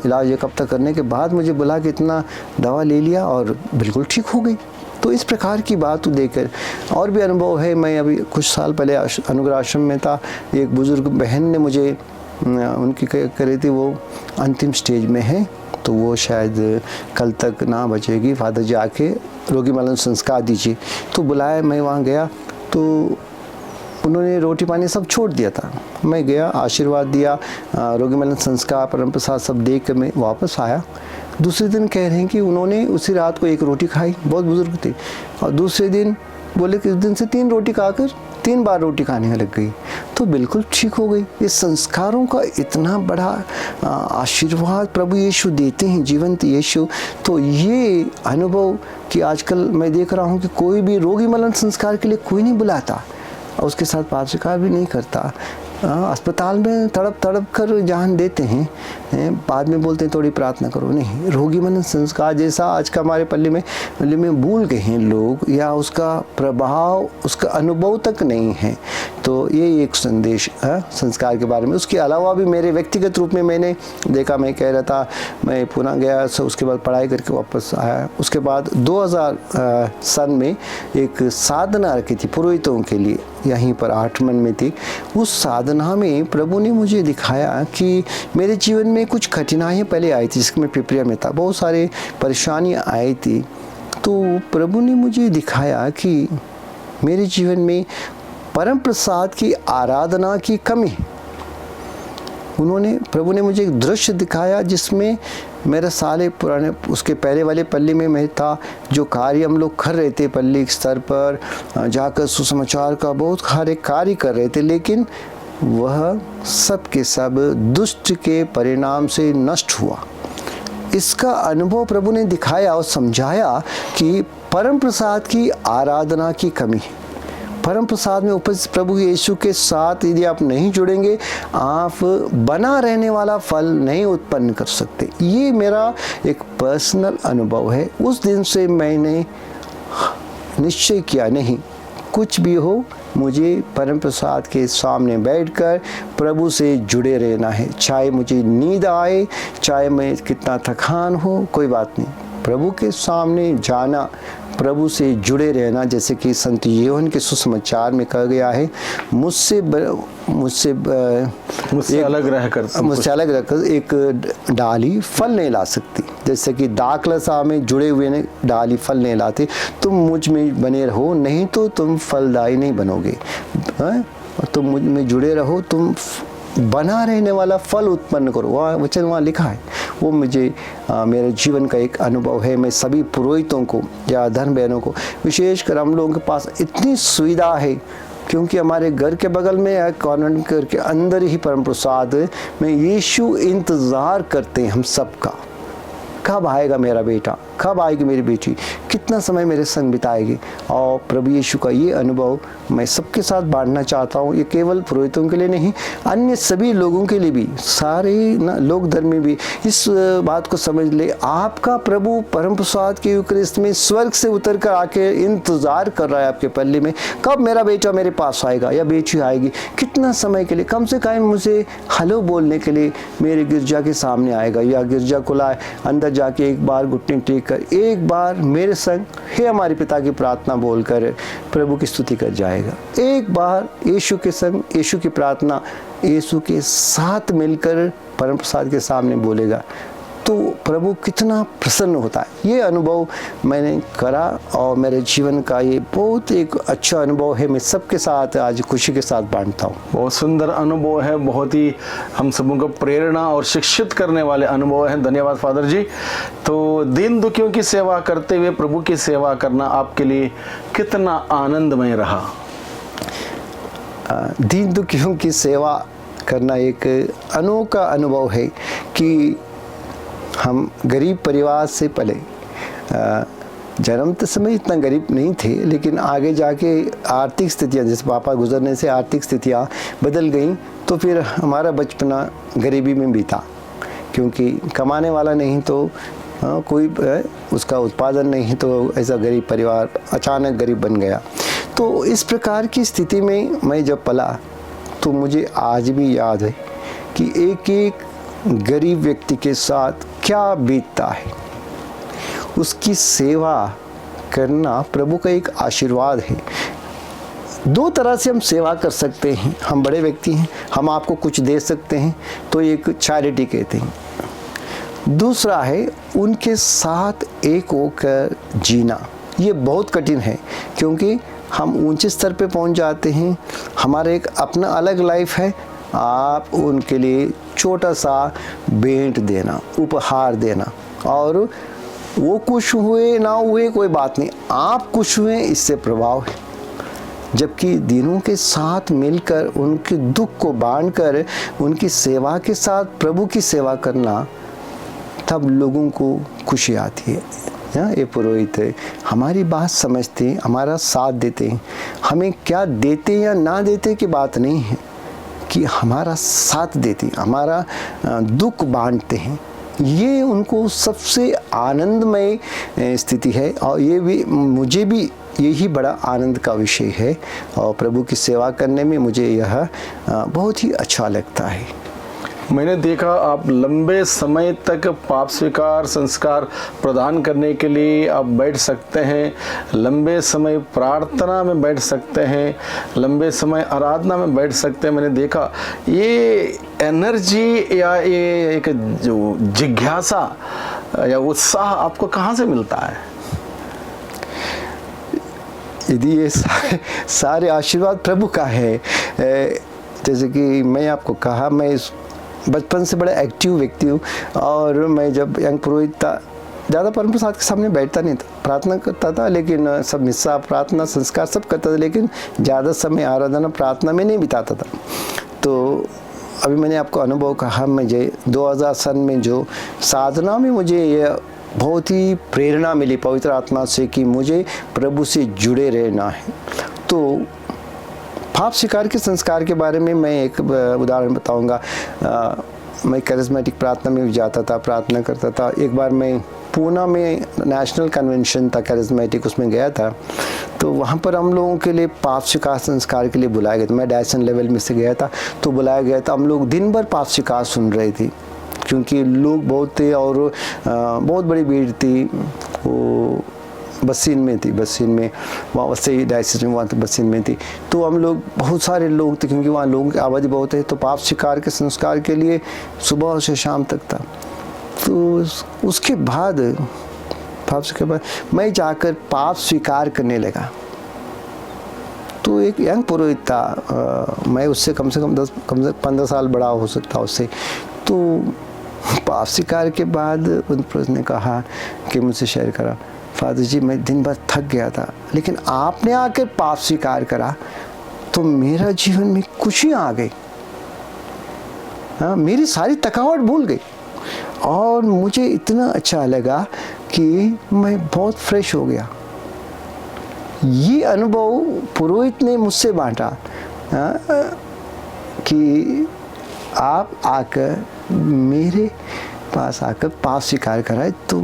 इलाज एक हफ्ता करने के बाद मुझे बुला के इतना दवा ले लिया और बिल्कुल ठीक हो गई। तो इस प्रकार की बात देखकर और भी अनुभव है। मैं अभी कुछ साल पहले अनुग्रह आश्रम में था, एक बुज़ुर्ग बहन ने मुझे, उनकी कह रही थी वो अंतिम स्टेज में है, तो वो शायद कल तक ना बचेगी, फादर जी आके रोगी मिलन संस्कार दीजिए। तो बुलाया, मैं वहाँ गया तो उन्होंने रोटी पानी सब छोड़ दिया था। मैं गया, आशीर्वाद दिया, रोगी मिलन संस्कार परम प्रसाद सब देख कर मैं वापस आया। दूसरे दिन कह रहे हैं कि उन्होंने उसी रात को 1 रोटी खाई, बहुत बुजुर्ग थे, और दूसरे दिन बोले कि उस दिन से 3 रोटी खाकर 3 बार रोटी खाने लग गई, तो बिल्कुल ठीक हो गई। ये संस्कारों का इतना बड़ा आशीर्वाद प्रभु यीशु देते हैं, जीवंत यीशु। तो ये अनुभव कि आजकल मैं देख रहा हूँ कि कोई भी रोगी मलन संस्कार के लिए कोई नहीं बुलाता और उसके साथ पार्श्वकार भी नहीं करता। अस्पताल में तड़प कर जान देते हैं, बाद में बोलते हैं थोड़ी प्रार्थना करो। नहीं, रोगी मन संस्कार जैसा आज का हमारे पल्ले में भूल गए हैं लोग, या उसका प्रभाव, उसका अनुभव तक नहीं है। तो ये एक संदेश संस्कार के बारे में। उसके अलावा भी मेरे व्यक्तिगत रूप में मैंने देखा, मैं कह रहा था मैं पुणे गया, उसके बाद पढ़ाई करके वापस आया। उसके बाद 2000 सन में एक साधना रखी थी पुरोहितों के लिए, यहीं पर आठमन में थी। उस साधना में प्रभु ने मुझे दिखाया कि मेरे जीवन में कुछ कठिनाइयाँ पहले आई थी, जिसमें मैं पिपरिया में था, बहुत सारे परेशानियाँ आई थी। तो प्रभु ने मुझे दिखाया कि मेरे जीवन में परम प्रसाद की आराधना की कमी है। प्रभु ने मुझे एक दृश्य दिखाया जिसमें मेरा साले पुराने उसके पहले वाले पल्ली में मैं था, जो कार्य हम लोग कर रहे थे पल्ली स्तर पर जाकर सुसमाचार का बहुत सारे कार्य कर रहे थे, लेकिन वह सब के सब दुष्ट के परिणाम से नष्ट हुआ। इसका अनुभव प्रभु ने दिखाया और समझाया कि परम प्रसाद की आराधना की कमी है। परम प्रसाद में उपस्थित प्रभु यीशु के साथ यदि आप नहीं जुड़ेंगे, आप बना रहने वाला फल नहीं उत्पन्न कर सकते। ये मेरा एक पर्सनल अनुभव है। उस दिन से मैंने निश्चय किया, नहीं कुछ भी हो, मुझे परम प्रसाद के सामने बैठकर प्रभु से जुड़े रहना है। चाहे मुझे नींद आए, चाहे मैं कितना थकान हो, कोई बात नहीं, प्रभु के सामने जाना, प्रभु से जुड़े रहना। जैसे कि संत यूहन्ना के सुसमाचार में कहा गया है, मुझसे अलग रहकर एक डाली फल नहीं ला सकती। जैसे कि दाखलता में जुड़े हुए ने डाली फल नहीं लाते, तुम मुझ में बने रहो, नहीं तो तुम फलदायी नहीं बनोगे। तुम मुझ में जुड़े रहो, तुम बना रहने वाला फल उत्पन्न करो। वहाँ वचन वहाँ लिखा है। वो मुझे मेरे जीवन का एक अनुभव है। मैं सभी पुरोहितों को या धर्म बहनों को, विशेषकर हम लोगों के पास इतनी सुविधा है, क्योंकि हमारे घर के बगल में कॉन्वेंट घर के अंदर ही परम प्रसाद में यीशु इंतज़ार करते हैं हम सबका। कब आएगा मेरा बेटा, कब आएगी मेरी बेटी, कितना समय मेरे संग बिताएगी। और प्रभु यीशु का ये अनुभव मैं सबके साथ बांटना चाहता हूँ। ये केवल पुरोहितों के लिए नहीं, अन्य सभी लोगों के लिए भी, सारे लोक धर्म में भी इस बात को समझ ले। आपका प्रभु परम प्रसाद के यूकरिस्त में स्वर्ग से उतर कर आके इंतज़ार कर रहा है आपके पल्ले में, कब मेरा बेटा मेरे पास आएगा या बेटी आएगी, कितना समय के लिए, कम से कम मुझे हेलो बोलने के लिए मेरे गिरजा के सामने आएगा, या गिरजा खुला है, अंदर जाके एक बार घुटने टेक कर एक बार मेरे संग हे हमारे पिता की प्रार्थना बोलकर प्रभु की स्तुति कर जाएगा। एक बार यीशु के संग यीशु की प्रार्थना यीशु के साथ मिलकर परम प्रसाद के सामने बोलेगा, तो प्रभु कितना प्रसन्न होता है। ये अनुभव मैंने करा और मेरे जीवन का ये बहुत एक अच्छा अनुभव है। मैं सबके साथ आज खुशी के साथ बांटता हूँ। बहुत सुंदर अनुभव है, बहुत ही हम सबों को प्रेरणा और शिक्षित करने वाले अनुभव हैं। धन्यवाद फादर जी। तो दीन दुखियों की सेवा करते हुए प्रभु की सेवा करना आपके लिए कितना आनंदमय रहा? दीन दुखियों की सेवा करना एक अनोखा अनुभव है कि हम गरीब परिवार से पले, जन्मते समय इतना गरीब नहीं थे, लेकिन आगे जाके आर्थिक स्थितियाँ, जैसे पापा गुजरने से आर्थिक स्थितियाँ बदल गईं, तो फिर हमारा बचपना गरीबी में बीता, क्योंकि कमाने वाला नहीं तो कोई उसका उत्पादन नहीं, तो ऐसा गरीब परिवार अचानक गरीब बन गया। तो इस प्रकार की स्थिति में मैं जब पला, तो मुझे आज भी याद है कि एक एक गरीब व्यक्ति के साथ क्या बीतता है। उसकी सेवा करना प्रभु का एक आशीर्वाद है। दो तरह से हम सेवा कर सकते हैं। हम बड़े व्यक्ति हैं, हम आपको कुछ दे सकते हैं, तो एक चैरिटी कहते हैं। दूसरा है उनके साथ एक होकर जीना। ये बहुत कठिन है, क्योंकि हम ऊंचे स्तर पे पहुंच जाते हैं, हमारा एक अपना अलग लाइफ है। आप उनके लिए छोटा सा भेंट देना, उपहार देना, और वो खुश हुए ना हुए कोई बात नहीं, आप खुश हुए इससे प्रभाव है। जबकि दिनों के साथ मिलकर उनके दुख को बांटकर उनकी सेवा के साथ प्रभु की सेवा करना, तब लोगों को खुशी आती है। ये पुरोहित है, हमारी बात समझते हैं, हमारा साथ देते हैं। हमें क्या देते या ना देते की बात नहीं है, कि हमारा साथ देते हैं, हमारा दुख बांटते हैं। ये उनको सबसे आनंदमय स्थिति है, और ये भी मुझे भी यही बड़ा आनंद का विषय है। और प्रभु की सेवा करने में मुझे यह बहुत ही अच्छा लगता है। मैंने देखा आप लंबे समय तक पाप स्वीकार संस्कार प्रदान करने के लिए आप बैठ सकते हैं, लंबे समय प्रार्थना में बैठ सकते हैं, लंबे समय आराधना में बैठ सकते हैं। मैंने देखा ये एनर्जी या ये एक जो जिज्ञासा या उत्साह आपको कहाँ से मिलता है? यदि ये सारे आशीर्वाद प्रभु का है। जैसे कि मैं आपको कहा, मैं बचपन से बड़ा एक्टिव व्यक्ति हूँ, और मैं जब यंग पुरोहित था ज़्यादा परम प्रसाद के सामने बैठता नहीं था, प्रार्थना करता था, लेकिन सब मिस्सा प्रार्थना संस्कार सब करता था, लेकिन ज़्यादा समय आराधना प्रार्थना में नहीं बिताता था। तो अभी मैंने आपको अनुभव कहा, मुझे 2000 सन में जो साधना में मुझे यह बहुत ही प्रेरणा मिली पवित्र आत्मा से कि मुझे प्रभु से जुड़े रहना है। तो पाप स्वीकार के संस्कार के बारे में मैं एक उदाहरण बताऊंगा। मैं करिश्मेटिक प्रार्थना में भी जाता था, प्रार्थना करता था। एक बार मैं पूना में नेशनल कन्वेंशन था करिश्मेटिक, उसमें गया था। तो वहाँ पर हम लोगों के लिए पाप स्वीकार संस्कार के लिए बुलाया गया था। मैं डायसन लेवल में से गया था, तो बुलाया गया था। हम लोग दिन भर पाप स्वीकार सुन रहे थे, क्योंकि लोग बहुत थे और बहुत बड़ी भीड़ थी। वो बसीन में थी, बसीन में वहाँ वैसे ही डायसिस में वहाँ तो बसीन में थी। तो हम लोग बहुत सारे लोग थे, क्योंकि वहाँ लोगों की आबादी बहुत है। तो पाप स्वीकार के संस्कार के लिए सुबह से शाम तक था। तो उसके बाद पाप स्वीकार बाद मैं जाकर पाप स्वीकार करने लगा। तो एक यंग पुरोहित था, मैं उससे कम से कम 15 साल बड़ा हो सकता उससे। तो पाप स्वीकार के बाद उन पुरुष ने कहा कि मुझसे शेयर करा, फादर जी मैं दिन भर थक गया था, लेकिन आपने आकर पाप स्वीकार करा तो मेरा जीवन में खुशी आ गई। हाँ, मेरी सारी थकावट भूल गई और मुझे इतना अच्छा लगा कि मैं बहुत फ्रेश हो गया। ये अनुभव पुरोहित ने मुझसे बांटा कि आप आकर मेरे पास आकर पाप स्वीकार कराए तो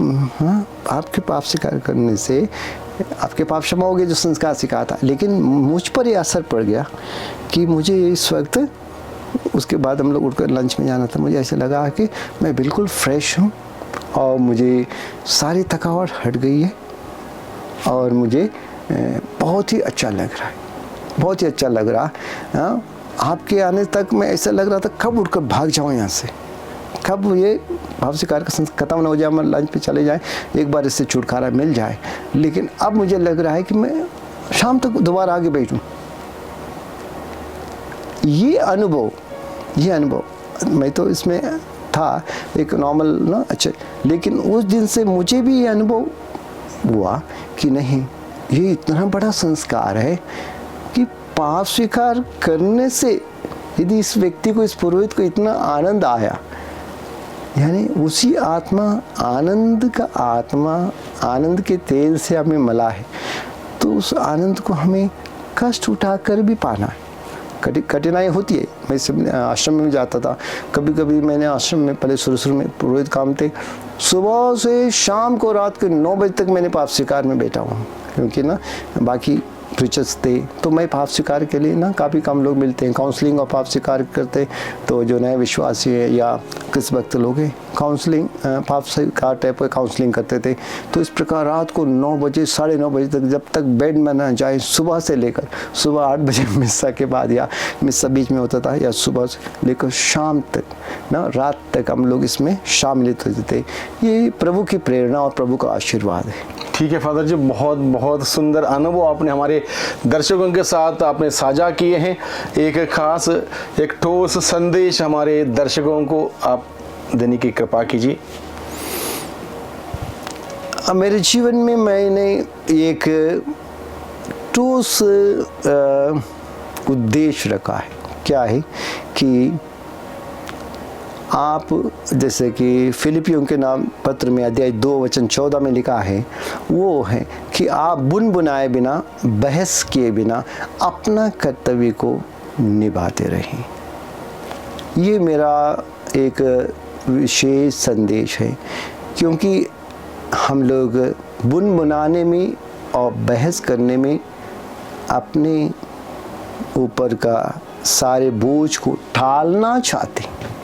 आपके पाप स्वीकार करने से आपके पाप क्षमा हो गए, जो संस्कार सिखाया था। लेकिन मुझ पर ये असर पड़ गया कि मुझे इस वक्त, उसके बाद हम लोग उठकर लंच में जाना था, मुझे ऐसे लगा कि मैं बिल्कुल फ्रेश हूँ और मुझे सारी थकावट हट गई है और मुझे बहुत ही अच्छा लग रहा है, बहुत ही अच्छा लग रहा। आपके आने तक मैं ऐसा लग रहा था कब उठकर भाग जाऊँ यहाँ से, कब ये भाव स्वीकार का खत्म ना हो जाए, मैं लंच पे चले जाए, एक बार इससे छुटकारा मिल जाए। लेकिन अब मुझे लग रहा है कि मैं शाम तक दोबारा आगे बैठूं। ये अनुभव मैं तो इसमें था एक नॉर्मल ना अच्छा, लेकिन उस दिन से मुझे भी ये अनुभव हुआ कि नहीं, ये इतना बड़ा संस्कार है कि पाप स्वीकार करने से यदि इस व्यक्ति को, इस पुरोहित को इतना आनंद आया, यानी उसी आत्मा आनंद के तेल से हमें मिला है, तो उस आनंद को हमें कष्ट उठाकर भी पाना है। कठिनाई होती है। मैं आश्रम में जाता था, कभी कभी मैंने आश्रम में पहले शुरू में पुरोहित काम थे, सुबह से शाम को रात के 9 बजे तक मैंने पाप स्वीकार में बैठा हूँ, क्योंकि ना बाकी प्रीचर्स थे। तो मैं पाप स्वीकार के लिए ना काफ़ी कम लोग मिलते हैं, काउंसलिंग और पाप स्वीकार करते। तो जो नए विश्वासी है या किस वक्त लोग हैं, काउंसलिंग पाप स्वीकार टाइप का काउंसलिंग करते थे। तो इस प्रकार रात को 9 बजे 9:30 बजे तक, जब तक बेड में ना जाए, सुबह से लेकर सुबह 8 बजे मिस्सा के बाद या मिस्सा बीच में होता था, या सुबह से लेकर शाम तक ना रात तक हम लोग इसमें शामिलित होते थे। ये प्रभु की प्रेरणा और प्रभु का आशीर्वाद है। ठीक है फादर जी, बहुत बहुत सुंदर अनुभव आपने हमारे दर्शकों के साथ आपने साझा किए हैं। एक खास एक ठोस संदेश हमारे दर्शकों को आप देने की कृपा कीजिए। मेरे जीवन में मैंने एक ठोस उद्देश्य रखा है। क्या है कि आप जैसे कि फिलिपियों के नाम पत्र में अध्याय 2:14 में लिखा है, वो है कि आप बुनाए बिना, बहस किए बिना अपना कर्तव्य को निभाते रहें। ये मेरा एक विशेष संदेश है, क्योंकि हम लोग बुनाने में और बहस करने में अपने ऊपर का सारे बोझ को टालना चाहते हैं।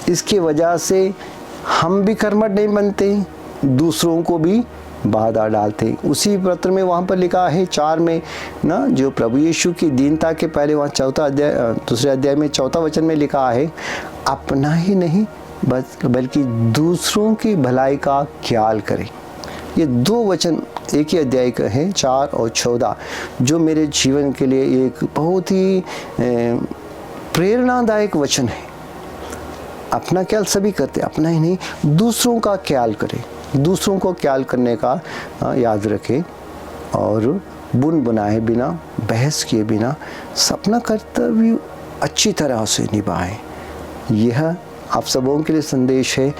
इसकी वजह से हम भी कर्मठ नहीं बनते, दूसरों को भी बाधा डालते। उसी पत्र में वहाँ पर लिखा है 4 में ना, जो प्रभु यीशु की दीनता के पहले वहाँ दूसरे अध्याय में 4 वचन में लिखा है, अपना ही नहीं बल्कि दूसरों की भलाई का ख्याल करें। ये 2 वचन एक ही अध्याय का है, 4 और 14, जो मेरे जीवन के लिए एक बहुत ही प्रेरणादायक वचन है। अपना ख्याल सभी करते, अपना ही नहीं दूसरों का ख्याल करें। दूसरों को ख्याल करने का याद रखें और बुनाए बिना, बहस किए बिना अपना कर्तव्य अच्छी तरह से निभाएं। यह आप सबों के लिए संदेश है।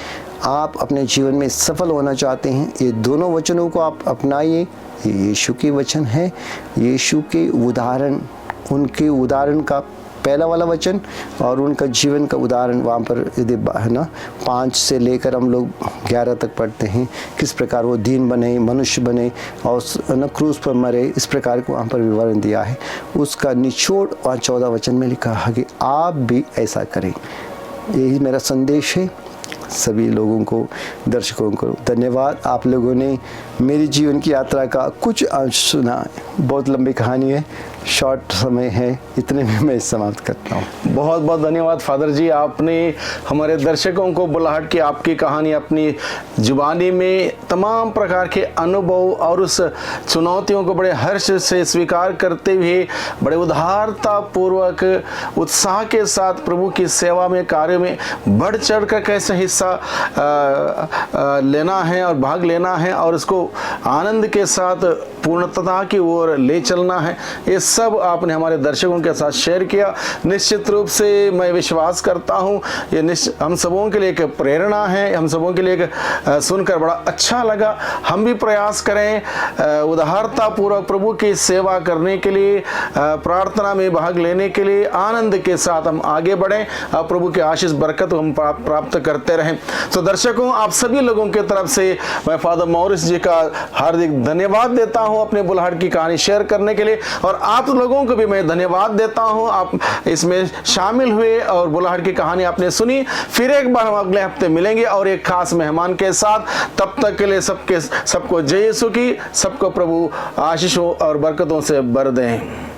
आप अपने जीवन में सफल होना चाहते हैं, ये दोनों वचनों को आप अपनाइए। ये यीशु के वचन है, यीशु के उदाहरण, उनके उदाहरण का पहला वाला वचन और उनका जीवन का उदाहरण वहाँ पर यदि है ना 5 से लेकर हम लोग 11 तक पढ़ते हैं, किस प्रकार वो दीन बने, मनुष्य बने और ना क्रूस पर मरे, इस प्रकार को वहाँ पर विवरण दिया है। उसका निचोड़ और 14 वचन में लिखा है कि आप भी ऐसा करें। यही मेरा संदेश है सभी लोगों को, दर्शकों को। धन्यवाद, आप लोगों ने मेरी जीवन की यात्रा का कुछ अंश सुना। बहुत लंबी कहानी है, शॉर्ट समय है, इतने में मैं समाप्त करता हूँ। बहुत बहुत धन्यवाद फादर जी, आपने हमारे दर्शकों को बुलाहट की आपकी कहानी अपनी जुबानी में तमाम प्रकार के अनुभव और उस चुनौतियों को बड़े हर्ष से स्वीकार करते हुए बड़े उदारता पूर्वक उत्साह के साथ प्रभु की सेवा में, कार्य में बढ़ चढ़ कर कैसे हिस्सा लेना है और भाग लेना है और उसको आनंद के साथ पूर्णता की ओर ले चलना है, ये सब आपने हमारे दर्शकों के साथ शेयर किया। निश्चित रूप से मैं विश्वास करता हूँ ये हम सबों के लिए एक प्रेरणा है, हम सबों के लिए एक सुनकर बड़ा अच्छा लगा। हम भी प्रयास करें उदारता पूर्वक प्रभु की सेवा करने के लिए, प्रार्थना में भाग लेने के लिए आनंद के साथ हम आगे बढ़ें और प्रभु के आशीष बरकत हम प्राप्त करते रहें। तो दर्शकों, आप सभी लोगों की तरफ से मैं फादर मॉरिस जी का हार्दिक धन्यवाद देता हूं अपने बुलाहट की कहानी शेयर करने के लिए, और आप लोगों को भी मैं धन्यवाद देता हूं, आप इसमें शामिल हुए और बुलाहट की कहानी आपने सुनी। फिर एक बार हम अगले हफ्ते मिलेंगे और एक खास मेहमान के साथ। तब तक के लिए सबको जय यीशु की, सबको प्रभु आशीषों और बरकतों से भर दें।